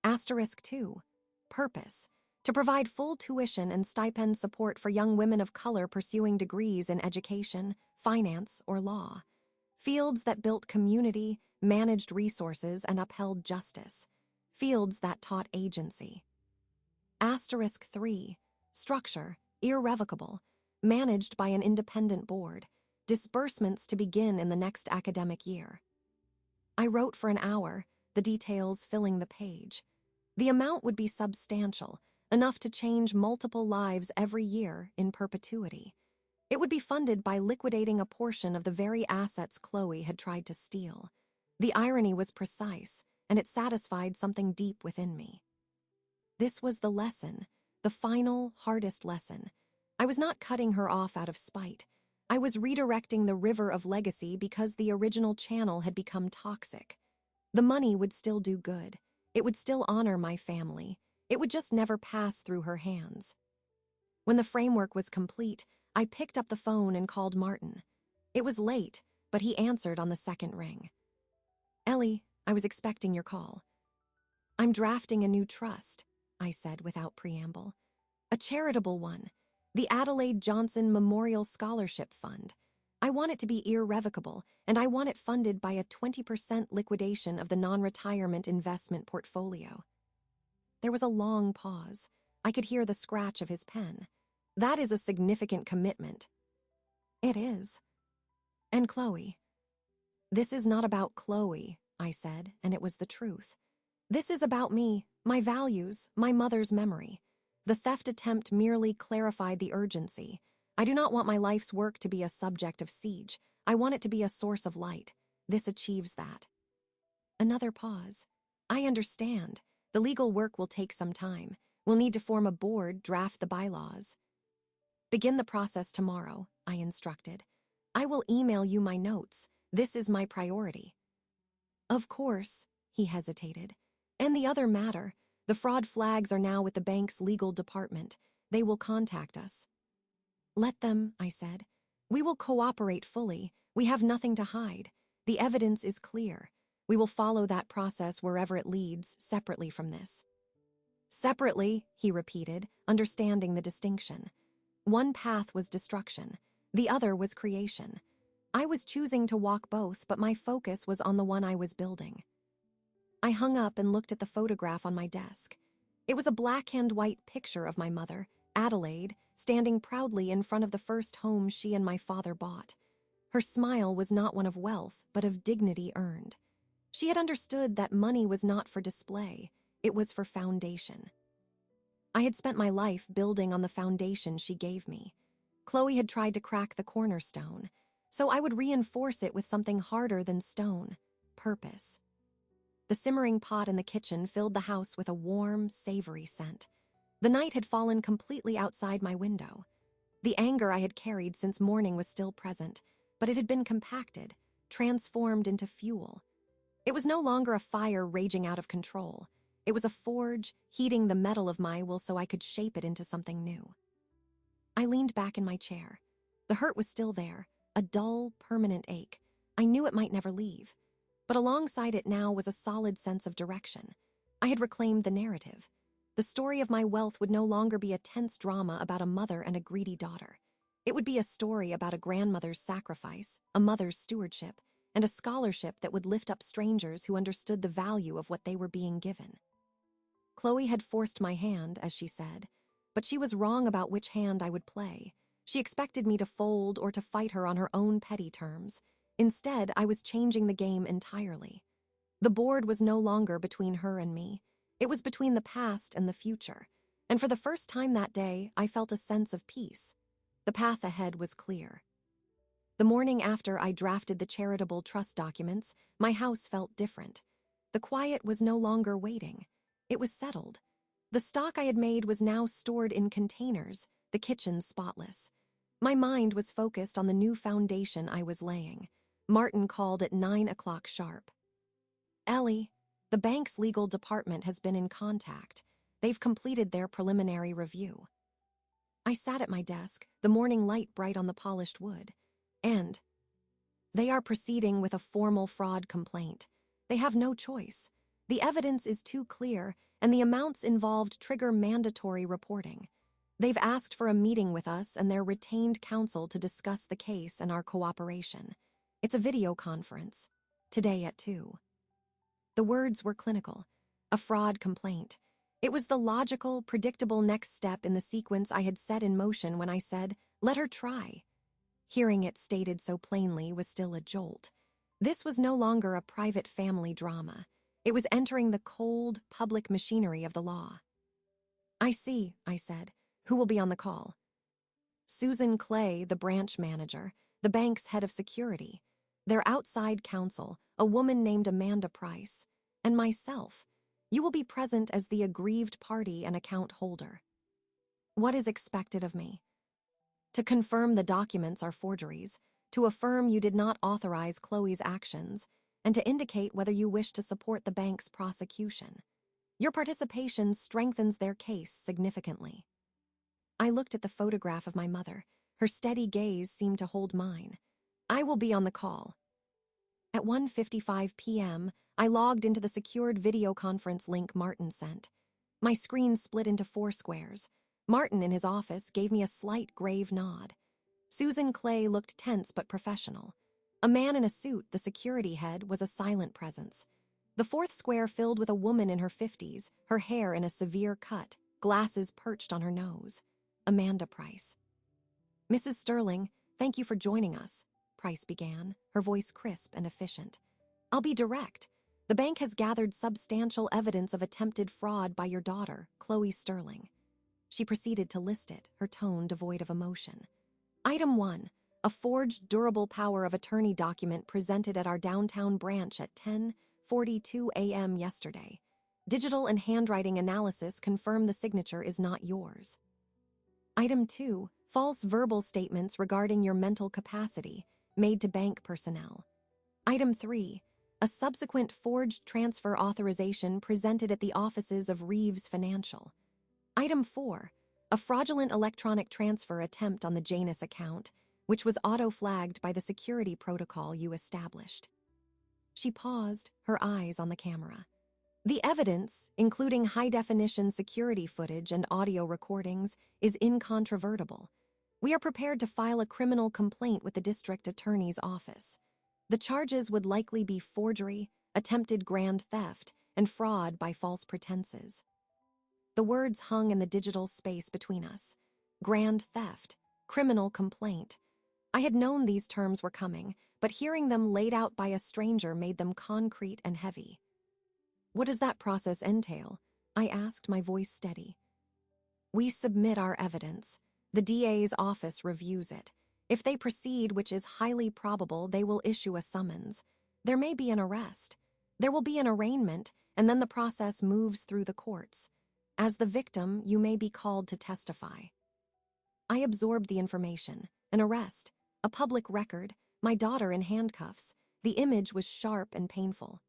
S1: Asterisk 2. Purpose. To provide full tuition and stipend support for young women of color pursuing degrees in education, finance, or law. Fields that built community, managed resources, and upheld justice. Fields that taught agency. Asterisk 3. Structure. Irrevocable. Managed by an independent board. Disbursements to begin in the next academic year. I wrote for an hour, the details filling the page. The amount would be substantial, enough to change multiple lives every year in perpetuity. It would be funded by liquidating a portion of the very assets Chloe had tried to steal. The irony was precise, and it satisfied something deep within me. This was the lesson, the final, hardest lesson. I was not cutting her off out of spite. I was redirecting the river of legacy because the original channel had become toxic. The money would still do good. It would still honor my family. It would just never pass through her hands. When the framework was complete, I picked up the phone and called Martin. It was late, but he answered on the second ring. Ellie, I was expecting your call. I'm drafting a new trust, I said without preamble. A charitable one, the Adelaide Johnson Memorial Scholarship Fund. I want it to be irrevocable, and I want it funded by a 20% liquidation of the non-retirement investment portfolio. There was a long pause. I could hear the scratch of his pen. That is a significant commitment. It is. And Chloe. This is not about Chloe, I said, and it was the truth. This is about me, my values, my mother's memory. The theft attempt merely clarified the urgency. I do not want my life's work to be a subject of siege. I want it to be a source of light. This achieves that. Another pause. I understand. The legal work will take some time. We'll need to form a board, draft the bylaws. Begin the process tomorrow, I instructed. I will email you my notes. This is my priority. Of course, he hesitated. And the other matter, the fraud flags are now with the bank's legal department. They will contact us. Let them, I said. We will cooperate fully. We have nothing to hide. The evidence is clear. We will follow that process wherever it leads, separately from this. Separately, he repeated, understanding the distinction. One path was destruction. The other was creation. I was choosing to walk both, but my focus was on the one I was building. I hung up and looked at the photograph on my desk. It was a black-and-white picture of my mother, Adelaide, standing proudly in front of the first home she and my father bought. Her smile was not one of wealth, but of dignity earned. She had understood that money was not for display, it was for foundation. I had spent my life building on the foundation she gave me. Chloe had tried to crack the cornerstone, so I would reinforce it with something harder than stone, purpose. The simmering pot in the kitchen filled the house with a warm, savory scent. The night had fallen completely outside my window. The anger I had carried since morning was still present, but it had been compacted, transformed into fuel. It was no longer a fire raging out of control. It was a forge, heating the metal of my will so I could shape it into something new. I leaned back in my chair. The hurt was still there, a dull, permanent ache. I knew it might never leave. But alongside it now was a solid sense of direction. I had reclaimed the narrative. The story of my wealth would no longer be a tense drama about a mother and a greedy daughter. It would be a story about a grandmother's sacrifice, a mother's stewardship, and a scholarship that would lift up strangers who understood the value of what they were being given. Chloe had forced my hand, as she said, but she was wrong about which hand I would play. She expected me to fold or to fight her on her own petty terms. Instead, I was changing the game entirely. The board was no longer between her and me. It was between the past and the future, and for the first time that day, I felt a sense of peace. The path ahead was clear. The morning after I drafted the charitable trust documents, my house felt different. The quiet was no longer waiting. It was settled. The stock I had made was now stored in containers, the kitchen spotless. My mind was focused on the new foundation I was laying. Martin called at 9 o'clock sharp. "Ellie, the bank's legal department has been in contact. They've completed their preliminary review." I sat at my desk, the morning light bright on the polished wood. "And they are proceeding with a formal fraud complaint. They have no choice. The evidence is too clear, and the amounts involved trigger mandatory reporting. They've asked for a meeting with us and their retained counsel to discuss the case and our cooperation. It's a video conference. Today at 2. The words were clinical. A fraud complaint. It was the logical, predictable next step in the sequence I had set in motion when I said, "Let her try." Hearing it stated so plainly was still a jolt. This was no longer a private family drama. It was entering the cold, public machinery of the law. "I see," I said. "Who will be on the call?" "Susan Clay, the branch manager, the bank's head of security, their outside counsel, a woman named Amanda Price, and myself. You will be present as the aggrieved party and account holder." "What is expected of me?" "To confirm the documents are forgeries, to affirm you did not authorize Chloe's actions, and to indicate whether you wish to support the bank's prosecution. Your participation strengthens their case significantly." I looked at the photograph of my mother. Her steady gaze seemed to hold mine. "I will be on the call." At 1:55 p.m., I logged into the secured video conference link Martin sent. My screen split into 4 squares. Martin, in his office, gave me a slight, grave nod. Susan Clay looked tense but professional. A man in a suit, the security head, was a silent presence. The 4th square filled with a woman in her 50s, her hair in a severe cut, glasses perched on her nose. Amanda Price. "Mrs. Sterling, thank you for joining us," Price began, her voice crisp and efficient. "I'll be direct. The bank has gathered substantial evidence of attempted fraud by your daughter, Chloe Sterling." She proceeded to list it, her tone devoid of emotion. Item 1, a forged durable power of attorney document presented at our downtown branch at 10:42 a.m. yesterday. Digital and handwriting analysis confirm the signature is not yours. Item 2, false verbal statements regarding your mental capacity, made to bank personnel. Item 3, a subsequent forged transfer authorization presented at the offices of Reeves Financial. Item 4, a fraudulent electronic transfer attempt on the Janus account, which was auto-flagged by the security protocol you established. She paused, her eyes on the camera. "The evidence, including high-definition security footage and audio recordings, is incontrovertible. We are prepared to file a criminal complaint with the district attorney's office. The charges would likely be forgery, attempted grand theft, and fraud by false pretenses." The words hung in the digital space between us. Grand theft, criminal complaint. I had known these terms were coming, but hearing them laid out by a stranger made them concrete and heavy. "What does that process entail?" I asked, my voice steady. "We submit our evidence. The DA's office reviews it. If they proceed, which is highly probable, they will issue a summons. There may be an arrest. There will be an arraignment, and then the process moves through the courts. As the victim, you may be called to testify." I absorbed the information. An arrest, a public record, my daughter in handcuffs. The image was sharp and painful.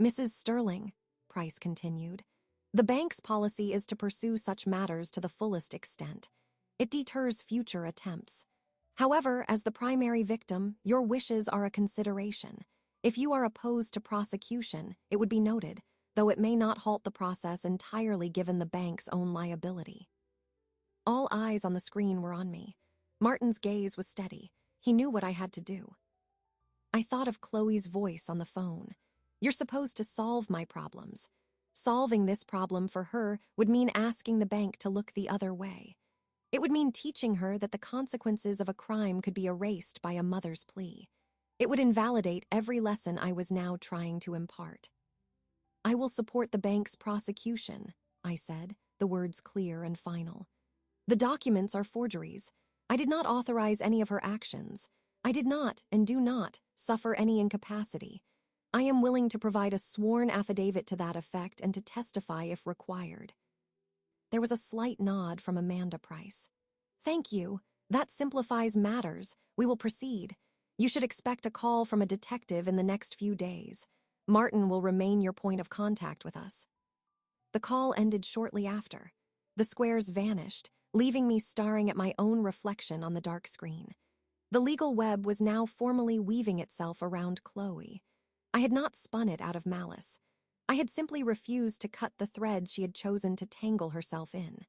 S1: "Mrs. Sterling," Price continued, "the bank's policy is to pursue such matters to the fullest extent. It deters future attempts. However, as the primary victim, your wishes are a consideration. If you are opposed to prosecution, it would be noted. though it may not halt the process entirely given the bank's own liability. All eyes on the screen were on me. Martin's gaze was steady. He knew what I had to do. I thought of Chloe's voice on the phone. You're supposed to solve my problems. Solving this problem for her would mean asking the bank to look the other way. It would mean teaching her that the consequences of a crime could be erased by a mother's plea. It would invalidate every lesson I was now trying to impart. I will support the bank's prosecution, I said, the words clear and final. The documents are forgeries. I did not authorize any of her actions. I did not, and do not, suffer any incapacity. I am willing to provide a sworn affidavit to that effect and to testify if required. There was a slight nod from Amanda Price. Thank you. That simplifies matters. We will proceed. You should expect a call from a detective in the next few days. Martin will remain your point of contact with us. The call ended shortly after. The squares vanished, leaving me staring at my own reflection on the dark screen. The legal web was now formally weaving itself around Chloe. I had not spun it out of malice. I had simply refused to cut the threads she had chosen to tangle herself in.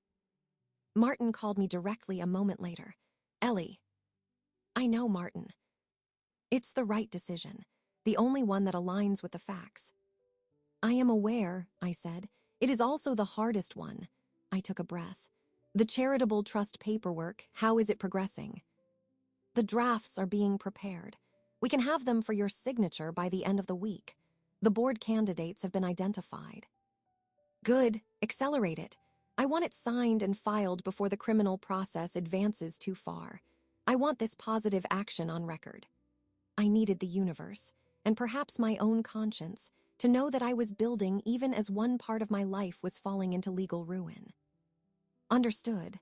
S1: Martin called me directly a moment later. Ellie. I know, Martin. It's the right decision, the only one that aligns with the facts. I am aware, I said. It is also the hardest one. I took a breath. The charitable trust paperwork, how is it progressing? The drafts are being prepared. We can have them for your signature by the end of the week. The board candidates have been identified. Good, accelerate it. I want it signed and filed before the criminal process advances too far. I want this positive action on record. I needed the universe, and perhaps my own conscience, to know that I was building even as one part of my life was falling into legal ruin. Understood.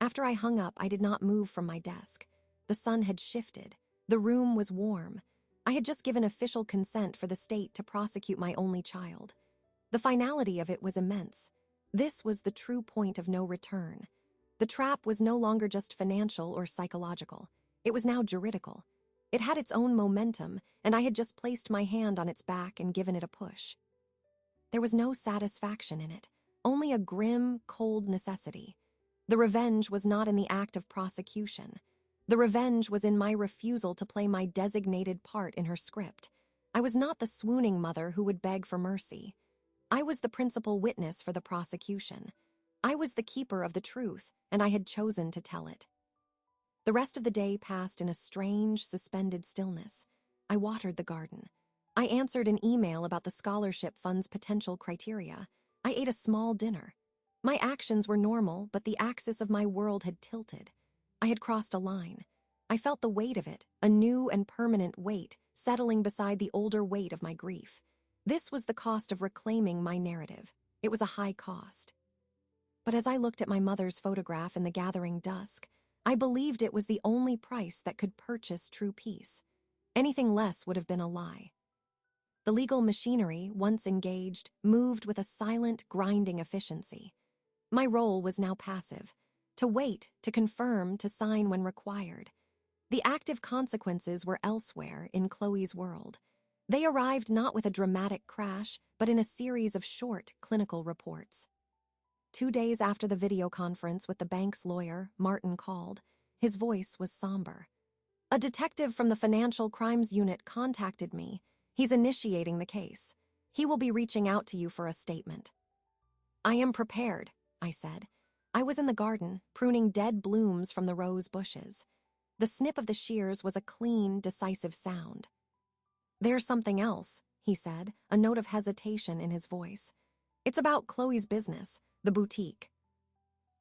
S1: After I hung up, I did not move from my desk. The sun had shifted. The room was warm. I had just given official consent for the state to prosecute my only child. The finality of it was immense. This was the true point of no return. The trap was no longer just financial or psychological. It was now juridical. It had its own momentum, and I had just placed my hand on its back and given it a push. There was no satisfaction in it, only a grim, cold necessity. The revenge was not in the act of prosecution. The revenge was in my refusal to play my designated part in her script. I was not the swooning mother who would beg for mercy. I was the principal witness for the prosecution. I was the keeper of the truth, and I had chosen to tell it. The rest of the day passed in a strange, suspended stillness. I watered the garden. I answered an email about the scholarship fund's potential criteria. I ate a small dinner. My actions were normal, but the axis of my world had tilted. I had crossed a line. I felt the weight of it, a new and permanent weight, settling beside the older weight of my grief. This was the cost of reclaiming my narrative. It was a high cost. But as I looked at my mother's photograph in the gathering dusk, I believed it was the only price that could purchase true peace. Anything less would have been a lie. The legal machinery, once engaged, moved with a silent, grinding efficiency. My role was now passive. To wait, to confirm, to sign when required. The active consequences were elsewhere in Chloe's world. They arrived not with a dramatic crash, but in a series of short clinical reports. 2 days after the video conference with the bank's lawyer, Martin called. His voice was somber. A detective from the Financial Crimes Unit contacted me. He's initiating the case. He will be reaching out to you for a statement. I am prepared, I said. I was in the garden, pruning dead blooms from the rose bushes. The snip of the shears was a clean, decisive sound. There's something else, he said, a note of hesitation in his voice. It's about Chloe's business, the boutique.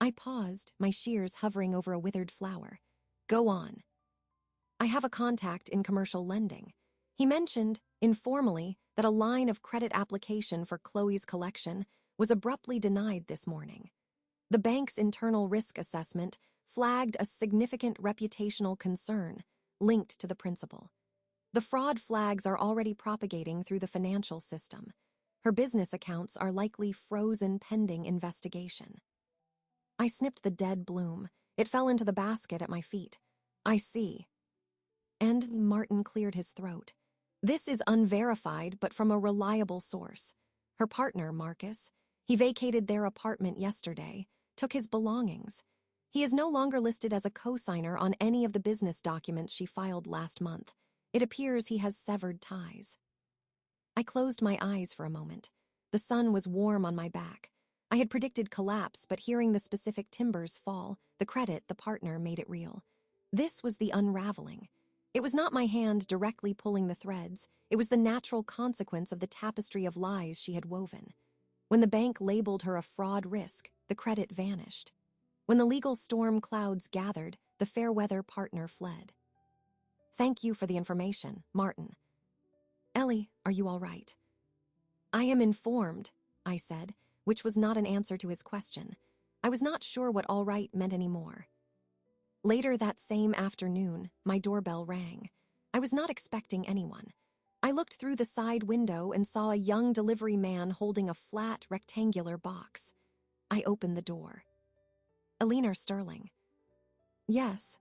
S1: I paused, my shears hovering over a withered flower. Go on. I have a contact in commercial lending. He mentioned, informally, that a line of credit application for Chloe's collection was abruptly denied this morning. The bank's internal risk assessment flagged a significant reputational concern linked to the principal. The fraud flags are already propagating through the financial system. Her business accounts are likely frozen pending investigation. I snipped the dead bloom. It fell into the basket at my feet. I see. And Martin cleared his throat. This is unverified, but from a reliable source. Her partner, Marcus, he vacated their apartment yesterday, took his belongings. He is no longer listed as a co-signer on any of the business documents she filed last month. It appears he has severed ties. I closed my eyes for a moment. The sun was warm on my back. I had predicted collapse, but hearing the specific timbers fall, the credit, the partner, made it real. This was the unraveling. It was not my hand directly pulling the threads. It was the natural consequence of the tapestry of lies she had woven. When the bank labeled her a fraud risk, the credit vanished. When the legal storm clouds gathered, the fair-weather partner fled. Thank you for the information, Martin. Ellie, are you all right? I am informed, I said, which was not an answer to his question. I was not sure what all right meant anymore. Later that same afternoon, my doorbell rang. I was not expecting anyone. I looked through the side window and saw a young delivery man holding a flat, rectangular box. I opened the door. Alina Sterling. Yes.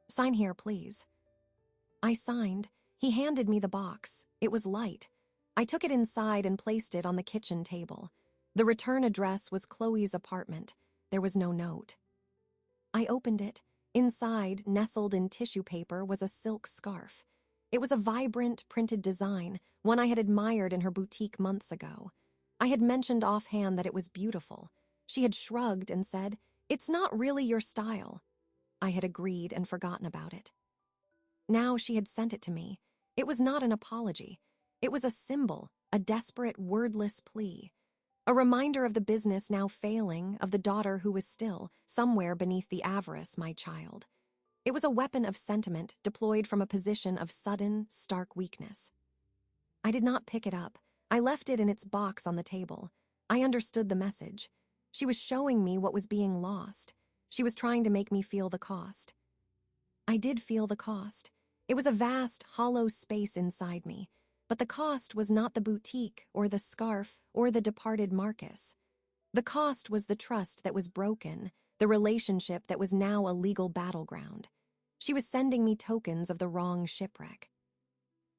S1: Sign here, please. I signed. He handed me the box. It was light. I took it inside and placed it on the kitchen table. The return address was Chloe's apartment. There was no note. I opened it. Inside, nestled in tissue paper, was a silk scarf. It was a vibrant, printed design, one I had admired in her boutique months ago. I had mentioned offhand that it was beautiful. She had shrugged and said, "It's not really your style." I had agreed and forgotten about it. Now she had sent it to me. It was not an apology. It was a symbol, a desperate, wordless plea. A reminder of the business now failing, of the daughter who was still, somewhere beneath the avarice, my child. It was a weapon of sentiment deployed from a position of sudden, stark weakness. I did not pick it up. I left it in its box on the table. I understood the message. She was showing me what was being lost. She was trying to make me feel the cost. I did feel the cost. It was a vast, hollow space inside me. But the cost was not the boutique or the scarf or the departed Marcus. The cost was the trust that was broken, the relationship that was now a legal battleground. She was sending me tokens of the wrong shipwreck.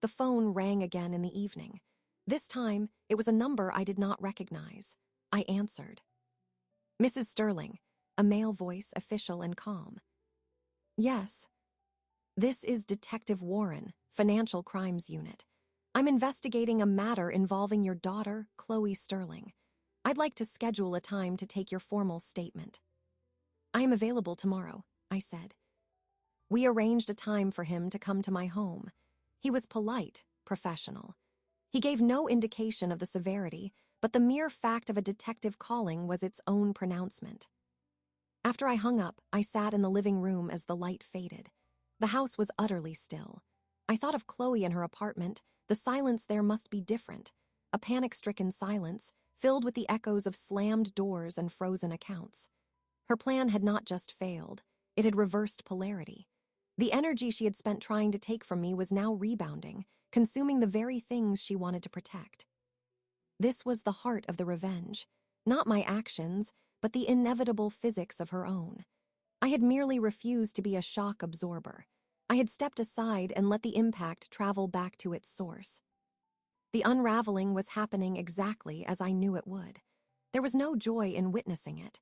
S1: The phone rang again in the evening. This time, it was a number I did not recognize. I answered. Mrs. Sterling, a male voice, official and calm. Yes. This is Detective Warren, Financial Crimes Unit. I'm investigating a matter involving your daughter, Chloe Sterling. I'd like to schedule a time to take your formal statement. I am available tomorrow, I said. We arranged a time for him to come to my home. He was polite, professional. He gave no indication of the severity, but the mere fact of a detective calling was its own pronouncement. After I hung up, I sat in the living room as the light faded. The house was utterly still. I thought of Chloe in her apartment. The silence there must be different, a panic-stricken silence filled with the echoes of slammed doors and frozen accounts. Her plan had not just failed, it had reversed polarity. The energy she had spent trying to take from me was now rebounding, consuming the very things she wanted to protect. This was the heart of the revenge, not my actions, but the inevitable physics of her own. I had merely refused to be a shock absorber. I had stepped aside and let the impact travel back to its source. The unraveling was happening exactly as I knew it would. There was no joy in witnessing it.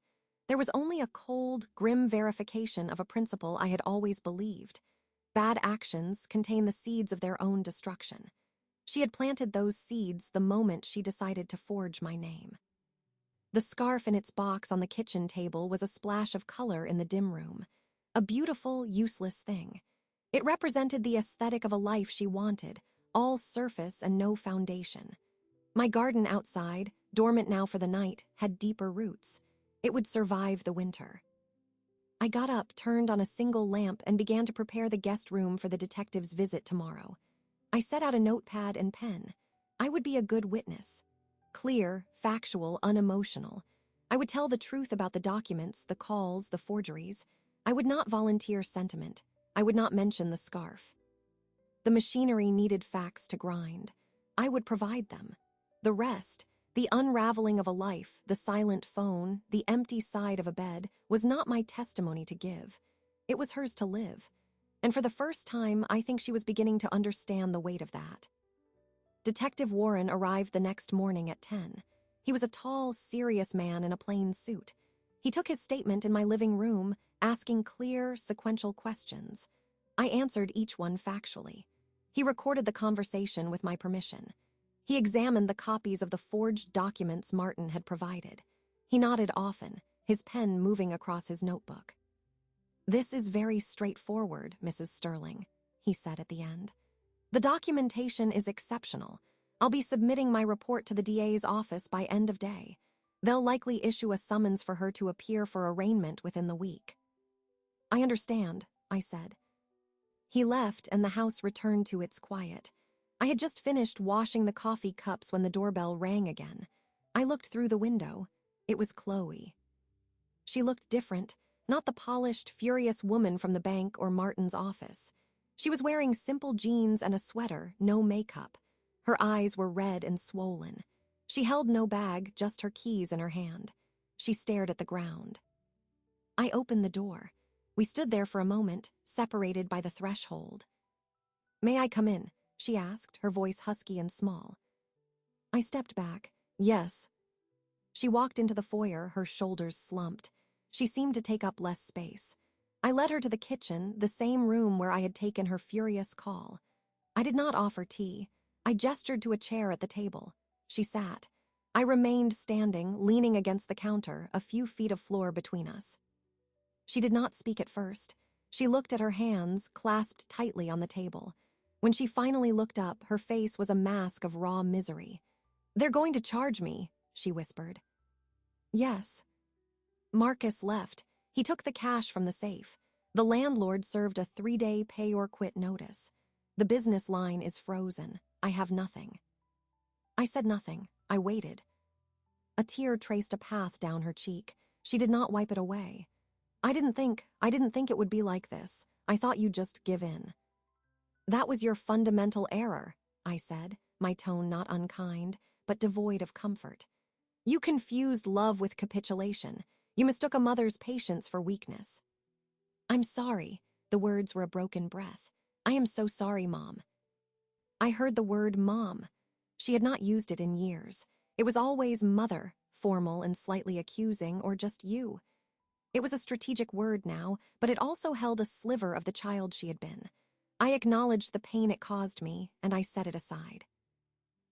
S1: There was only a cold, grim verification of a principle I had always believed. Bad actions contain the seeds of their own destruction. She had planted those seeds the moment she decided to forge my name. The scarf in its box on the kitchen table was a splash of color in the dim room. A beautiful, useless thing. It represented the aesthetic of a life she wanted, all surface and no foundation. My garden outside, dormant now for the night, had deeper roots. It would survive the winter. I got up, turned on a single lamp, and began to prepare the guest room for the detective's visit tomorrow. I set out a notepad and pen. I would be a good witness. Clear, factual, unemotional. I would tell the truth about the documents, the calls, the forgeries. I would not volunteer sentiment. I would not mention the scarf. The machinery needed facts to grind. I would provide them. The rest, the unraveling of a life, the silent phone, the empty side of a bed, was not my testimony to give. It was hers to live. And for the first time, I think she was beginning to understand the weight of that. Detective Warren arrived the next morning at 10. He was a tall, serious man in a plain suit. He took his statement in my living room, asking clear, sequential questions. I answered each one factually. He recorded the conversation with my permission. He examined the copies of the forged documents Martin had provided. He nodded often, his pen moving across his notebook. "This is very straightforward, Mrs. Sterling," he said at the end. "The documentation is exceptional. I'll be submitting my report to the DA's office by end of day. They'll likely issue a summons for her to appear for arraignment within the week." "I understand," I said. He left and the house returned to its quiet. I had just finished washing the coffee cups when the doorbell rang again. I looked through the window. It was Chloe. She looked different, not the polished, furious woman from the bank or Martin's office. She was wearing simple jeans and a sweater, no makeup. Her eyes were red and swollen. She held no bag, just her keys in her hand. She stared at the ground. I opened the door. We stood there for a moment, separated by the threshold. "May I come in?" she asked, her voice husky and small. I stepped back. "Yes." She walked into the foyer, her shoulders slumped. She seemed to take up less space. I led her to the kitchen, the same room where I had taken her furious call. I did not offer tea. I gestured to a chair at the table. She sat. I remained standing, leaning against the counter, a few feet of floor between us. She did not speak at first. She looked at her hands, clasped tightly on the table. When she finally looked up, her face was a mask of raw misery. "They're going to charge me," she whispered. "Yes." Marcus left. He took the cash from the safe. The landlord served a 3-day pay-or-quit notice. The business line is frozen. I have nothing. I said nothing. I waited. A tear traced a path down her cheek. She did not wipe it away. I didn't think it would be like this. I thought you'd just give in." "That was your fundamental error," I said, my tone not unkind, but devoid of comfort. "You confused love with capitulation. You mistook a mother's patience for weakness." "I'm sorry." The words were a broken breath. "I am so sorry, Mom." I heard the word mom. She had not used it in years. It was always mother, formal and slightly accusing, or just you. It was a strategic word now, but it also held a sliver of the child she had been. I acknowledged the pain it caused me, and I set it aside.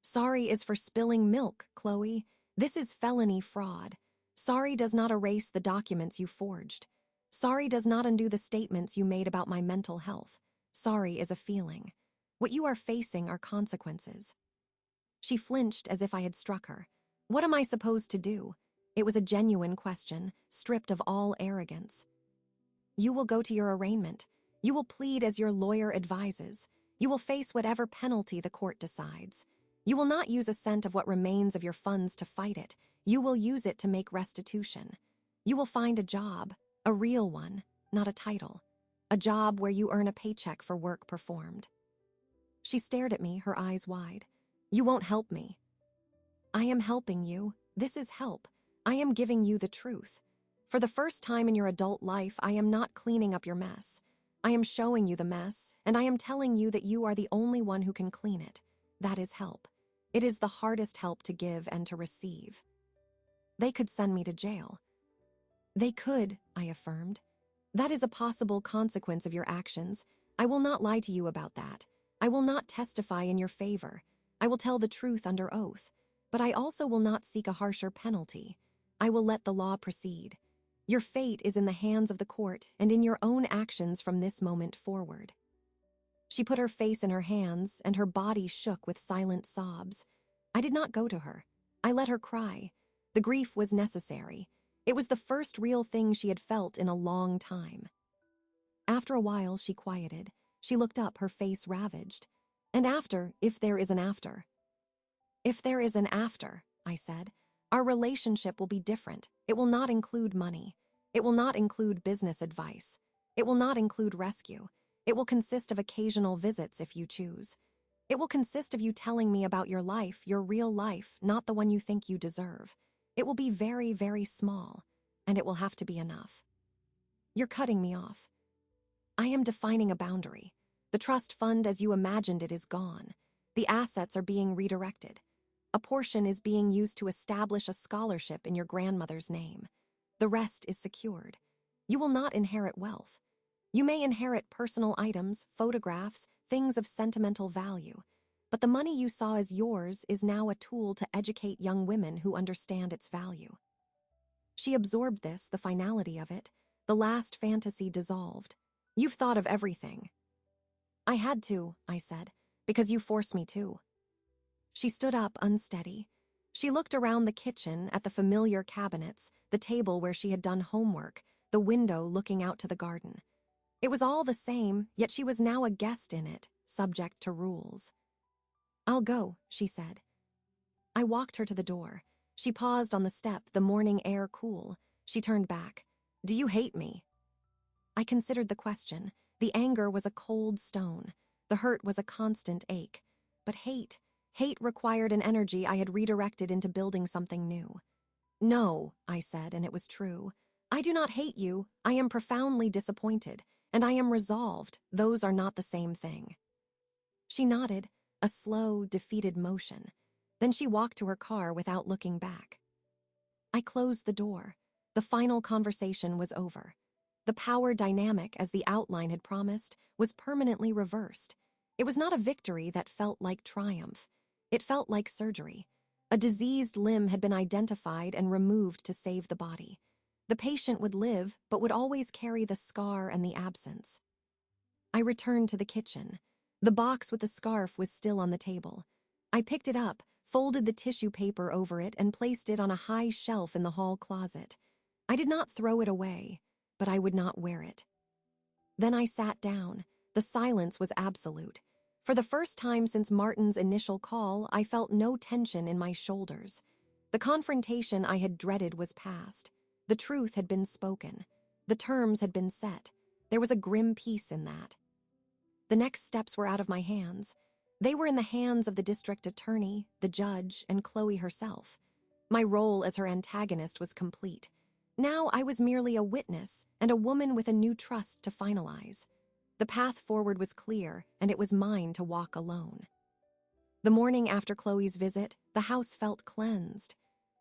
S1: "Sorry is for spilling milk, Chloe. This is felony fraud. Sorry does not erase the documents you forged. Sorry does not undo the statements you made about my mental health. Sorry is a feeling. What you are facing are consequences." She flinched as if I had struck her. What am I supposed to do? It was a genuine question, stripped of all arrogance. "You will go to your arraignment. You will plead as your lawyer advises. You will face whatever penalty the court decides. You will not use a cent of what remains of your funds to fight it. You will use it to make restitution. You will find a job, a real one, not a title. A job where you earn a paycheck for work performed." She stared at me, her eyes wide. "You won't help me." "I am helping you. This is help. I am giving you the truth. For the first time in your adult life, I am not cleaning up your mess. I am showing you the mess, and I am telling you that you are the only one who can clean it. That is help. It is the hardest help to give and to receive." "They could send me to jail." "They could," I affirmed. "That is a possible consequence of your actions. I will not lie to you about that. I will not testify in your favor. I will tell the truth under oath. But I also will not seek a harsher penalty. I will let the law proceed. Your fate is in the hands of the court and in your own actions from this moment forward." She put her face in her hands, and her body shook with silent sobs. I did not go to her. I let her cry. The grief was necessary. It was the first real thing she had felt in a long time. After a while, she quieted. She looked up, her face ravaged. "And after, if there is an after." "If there is an after," I said, "our relationship will be different. It will not include money. It will not include business advice. It will not include rescue. It will consist of occasional visits if you choose. It will consist of you telling me about your life, your real life, not the one you think you deserve. It will be very, very small, and it will have to be enough." "You're cutting me off." "I am defining a boundary. The trust fund as you imagined it is gone. The assets are being redirected. A portion is being used to establish a scholarship in your grandmother's name. The rest is secured. You will not inherit wealth. You may inherit personal items, photographs, things of sentimental value, but the money you saw as yours is now a tool to educate young women who understand its value. She absorbed this, the finality of it. The last fantasy dissolved. You've thought of everything. I had to, I said, because you forced me to. She stood up, unsteady. She looked around the kitchen at the familiar cabinets, the table where she had done homework, the window looking out to the garden. It was all the same, yet she was now a guest in it, subject to rules. I'll go, she said. I walked her to the door. She paused on the step, the morning air cool. She turned back. Do you hate me? I considered the question. The anger was a cold stone. The hurt was a constant ache. But hate required an energy I had redirected into building something new. No, I said, and it was true. I do not hate you. I am profoundly disappointed, and I am resolved. Those are not the same thing. She nodded, a slow, defeated motion. Then she walked to her car without looking back. I closed the door. The final conversation was over. The power dynamic, as the outline had promised, was permanently reversed. It was not a victory that felt like triumph. It felt like surgery. A diseased limb had been identified and removed to save the body. The patient would live, but would always carry the scar and the absence. I returned to the kitchen. The box with the scarf was still on the table. I picked it up, folded the tissue paper over it, and placed it on a high shelf in the hall closet. I did not throw it away, but I would not wear it. Then I sat down. The silence was absolute. For the first time since Martin's initial call, I felt no tension in my shoulders. The confrontation I had dreaded was past. The truth had been spoken. The terms had been set. There was a grim peace in that. The next steps were out of my hands. They were in the hands of the district attorney, the judge, and Chloe herself. My role as her antagonist was complete. Now I was merely a witness and a woman with a new trust to finalize. The path forward was clear, and it was mine to walk alone. The morning after Chloe's visit, the house felt cleansed.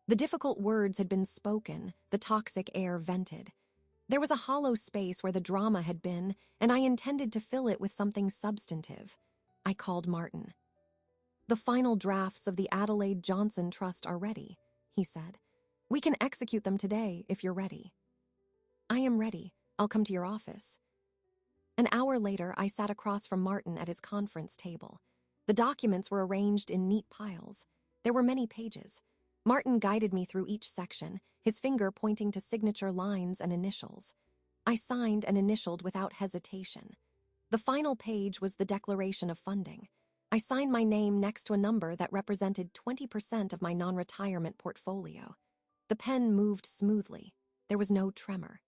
S1: The difficult words had been spoken, the toxic air vented. There was a hollow space where the drama had been, and I intended to fill it with something substantive. I called Martin. The final drafts of the Adelaide Johnson Trust are ready, he said. We can execute them today if you're ready. I am ready. I'll come to your office. An hour later, I sat across from Martin at his conference table. The documents were arranged in neat piles. There were many pages. Martin guided me through each section, his finger pointing to signature lines and initials. I signed and initialed without hesitation. The final page was the declaration of funding. I signed my name next to a number that represented 20% of my non-retirement portfolio. The pen moved smoothly. There was no tremor.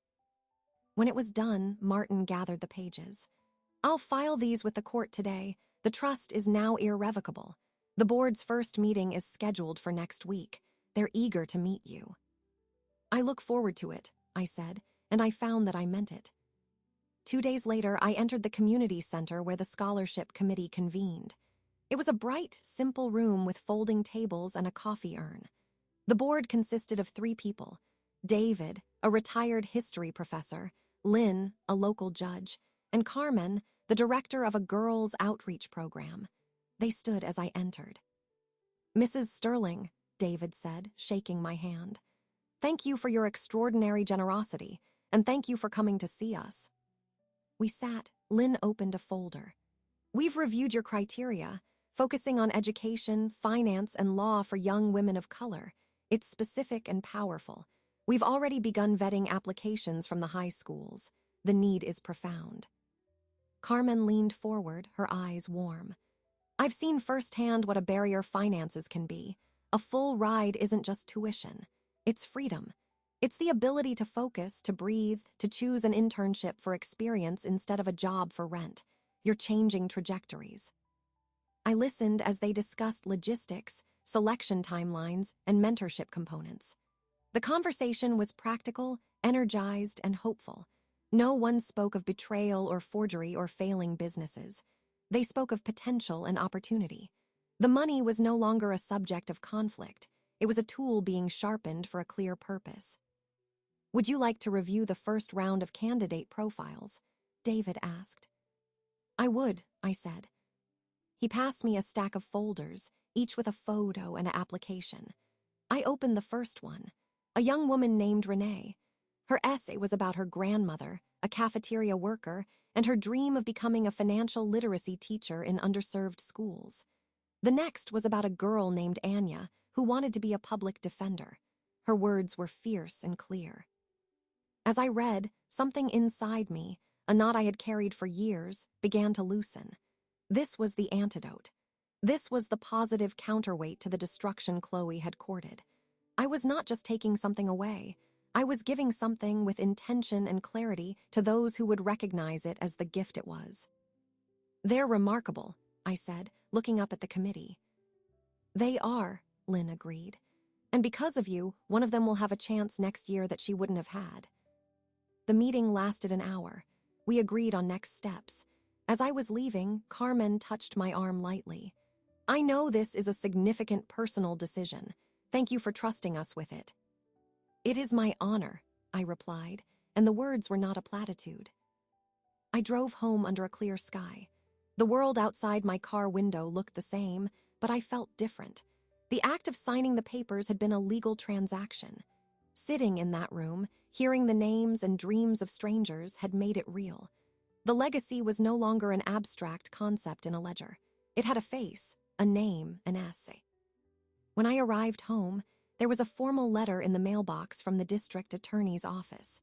S1: When it was done, Martin gathered the pages. I'll file these with the court today. The trust is now irrevocable. The board's first meeting is scheduled for next week. They're eager to meet you. I look forward to it, I said, and I found that I meant it. 2 days later, I entered the community center where the scholarship committee convened. It was a bright, simple room with folding tables and a coffee urn. The board consisted of 3 people: David, a retired history professor, Lynn, a local judge, and Carmen, the director of a girls' outreach program. They stood as I entered. Mrs. Sterling, David said, shaking my hand. Thank you for your extraordinary generosity, and thank you for coming to see us. We sat. Lynn opened a folder. We've reviewed your criteria, focusing on education, finance, and law for young women of color. It's specific and powerful. We've already begun vetting applications from the high schools. The need is profound. Carmen leaned forward, her eyes warm. I've seen firsthand what a barrier finances can be. A full ride isn't just tuition. It's freedom. It's the ability to focus, to breathe, to choose an internship for experience instead of a job for rent. You're changing trajectories. I listened as they discussed logistics, selection timelines, and mentorship components. The conversation was practical, energized, and hopeful. No one spoke of betrayal or forgery or failing businesses. They spoke of potential and opportunity. The money was no longer a subject of conflict. It was a tool being sharpened for a clear purpose. "Would you like to review the first round of candidate profiles?" David asked. "I would," I said. He passed me a stack of folders, each with a photo and an application. I opened the first one, a young woman named Renee. Her essay was about her grandmother, a cafeteria worker, and her dream of becoming a financial literacy teacher in underserved schools. The next was about a girl named Anya who wanted to be a public defender. Her words were fierce and clear. As I read, something inside me, a knot I had carried for years, began to loosen. This was the antidote. This was the positive counterweight to the destruction Chloe had courted. I was not just taking something away. I was giving something with intention and clarity to those who would recognize it as the gift it was. "They're remarkable," I said, looking up at the committee. "They are," Lynn agreed. "And because of you, one of them will have a chance next year that she wouldn't have had." The meeting lasted an hour. We agreed on next steps. As I was leaving, Carmen touched my arm lightly. "I know this is a significant personal decision. Thank you for trusting us with it." "It is my honor," I replied, and the words were not a platitude. I drove home under a clear sky. The world outside my car window looked the same, but I felt different. The act of signing the papers had been a legal transaction. Sitting in that room, hearing the names and dreams of strangers had made it real. The legacy was no longer an abstract concept in a ledger. It had a face, a name, an essay. When I arrived home, there was a formal letter in the mailbox from the district attorney's office.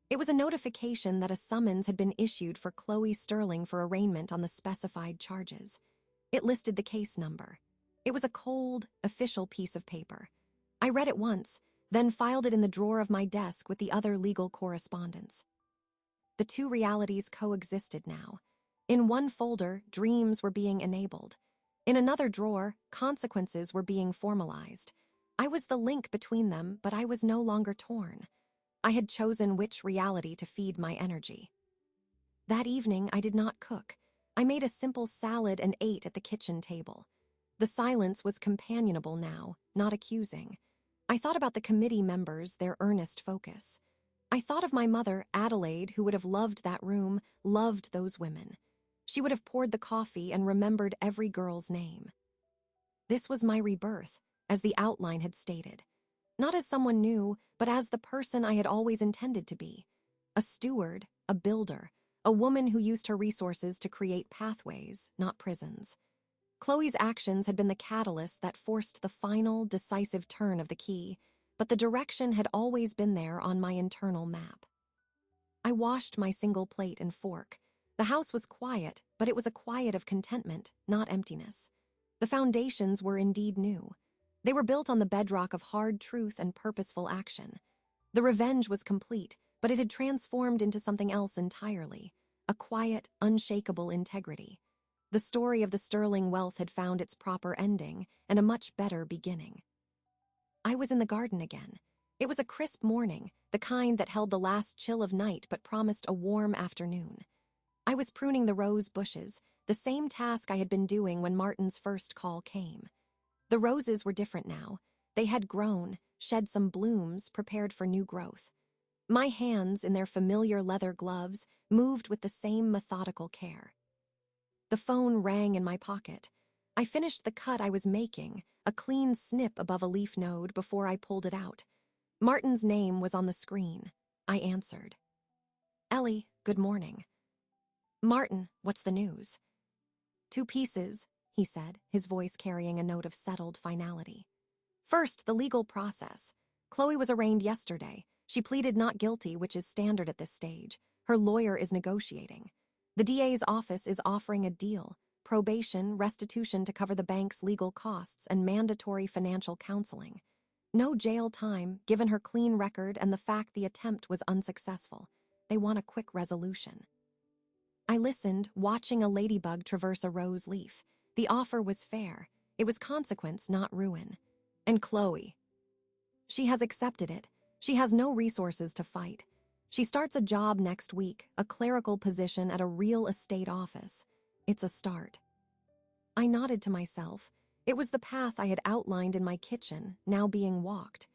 S1: It was a notification that a summons had been issued for Chloe Sterling for arraignment on the specified charges. It listed the case number. It was a cold, official piece of paper. I read it once, then filed it in the drawer of my desk with the other legal correspondence. The two realities coexisted now. In one folder, dreams were being enabled. In another drawer, consequences were being formalized. I was the link between them, but I was no longer torn. I had chosen which reality to feed my energy. That evening, I did not cook. I made a simple salad and ate at the kitchen table. The silence was companionable now, not accusing. I thought about the committee members, their earnest focus. I thought of my mother, Adelaide, who would have loved that room, loved those women. She would have poured the coffee and remembered every girl's name. This was my rebirth, as the outline had stated. Not as someone new, but as the person I had always intended to be. A steward, a builder, a woman who used her resources to create pathways, not prisons. Chloe's actions had been the catalyst that forced the final, decisive turn of the key, but the direction had always been there on my internal map. I washed my single plate and fork. The house was quiet, but it was a quiet of contentment, not emptiness. The foundations were indeed new. They were built on the bedrock of hard truth and purposeful action. The revenge was complete, but it had transformed into something else entirely, a quiet, unshakable integrity. The story of the Sterling wealth had found its proper ending and a much better beginning. I was in the garden again. It was a crisp morning, the kind that held the last chill of night but promised a warm afternoon. I was pruning the rose bushes, the same task I had been doing when Martin's first call came. The roses were different now. They had grown, shed some blooms, prepared for new growth. My hands, in their familiar leather gloves, moved with the same methodical care. The phone rang in my pocket. I finished the cut I was making, a clean snip above a leaf node, before I pulled it out. Martin's name was on the screen. I answered. "Ellie, good morning." "Martin, what's the news?" "Two pieces," he said, his voice carrying a note of settled finality. "First, the legal process. Chloe was arraigned yesterday. She pleaded not guilty, which is standard at this stage. Her lawyer is negotiating. The DA's office is offering a deal: probation, restitution to cover the bank's legal costs, and mandatory financial counseling. No jail time, given her clean record and the fact the attempt was unsuccessful. They want a quick resolution." I listened, watching a ladybug traverse a rose leaf. The offer was fair. It was consequence, not ruin. And Chloe. She has accepted it. She has no resources to fight. She starts a job next week, a clerical position at a real estate office. It's a start. I nodded to myself. It was the path I had outlined in my kitchen, now being walked.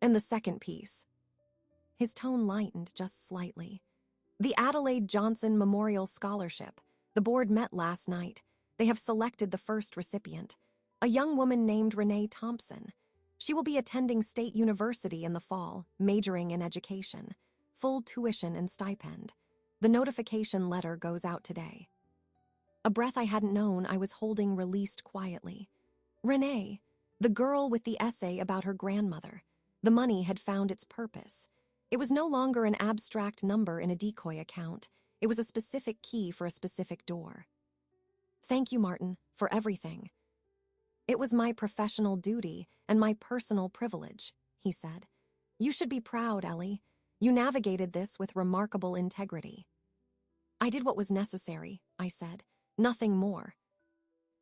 S1: And the second piece. His tone lightened just slightly. The Adelaide Johnson Memorial Scholarship. The board met last night. They have selected the first recipient, a young woman named Renee Thompson. She will be attending State University in the fall, majoring in education, full tuition and stipend. The notification letter goes out today. A breath I hadn't known I was holding released quietly. Renee, the girl with the essay about her grandmother. The money had found its purpose. It was no longer an abstract number in a decoy account. It was a specific key for a specific door. Thank you, Martin, for everything. It was my professional duty and my personal privilege, he said. You should be proud, Ellie. You navigated this with remarkable integrity. I did what was necessary, I said. Nothing more.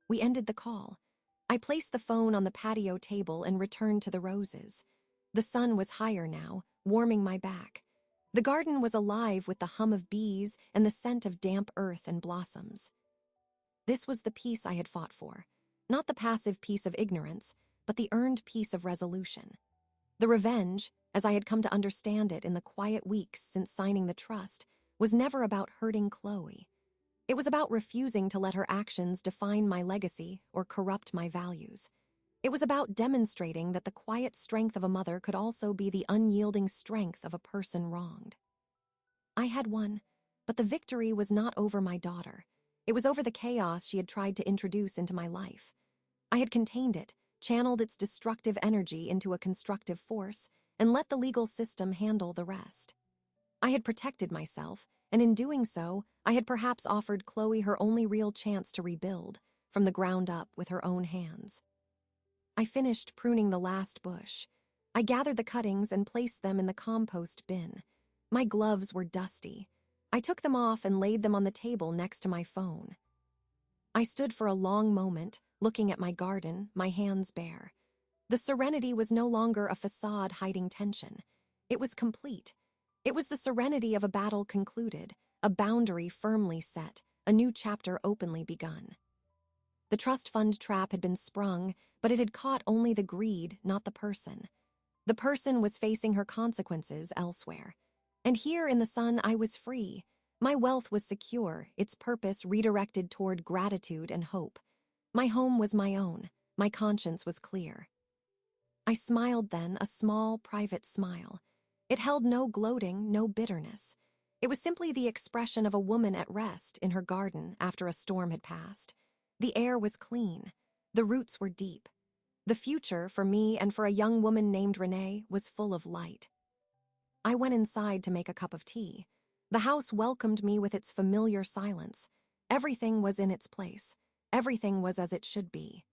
S1: We ended the call. I placed the phone on the patio table and returned to the roses. The sun was higher now, warming my back. The garden was alive with the hum of bees and the scent of damp earth and blossoms. This was the peace I had fought for, not the passive peace of ignorance, but the earned peace of resolution. The revenge, as I had come to understand it in the quiet weeks since signing the trust, was never about hurting Chloe. It was about refusing to let her actions define my legacy or corrupt my values. It was about demonstrating that the quiet strength of a mother could also be the unyielding strength of a person wronged. I had won, but the victory was not over my daughter. It was over the chaos she had tried to introduce into my life. I had contained it, channeled its destructive energy into a constructive force, and let the legal system handle the rest. I had protected myself, and in doing so, I had perhaps offered Chloe her only real chance to rebuild, from the ground up with her own hands. I finished pruning the last bush. I gathered the cuttings and placed them in the compost bin. My gloves were dusty. I took them off and laid them on the table next to my phone. I stood for a long moment, looking at my garden, my hands bare. The serenity was no longer a facade hiding tension. It was complete. It was the serenity of a battle concluded, a boundary firmly set, a new chapter openly begun. The trust fund trap had been sprung, but it had caught only the greed, not the person. The person was facing her consequences elsewhere. And here in the sun I was free. My wealth was secure, its purpose redirected toward gratitude and hope. My home was my own. My conscience was clear. I smiled then, a small, private smile. It held no gloating, no bitterness. It was simply the expression of a woman at rest in her garden after a storm had passed. The air was clean. The roots were deep. The future, for me and for a young woman named Renee, was full of light. I went inside to make a cup of tea. The house welcomed me with its familiar silence. Everything was in its place. Everything was as it should be.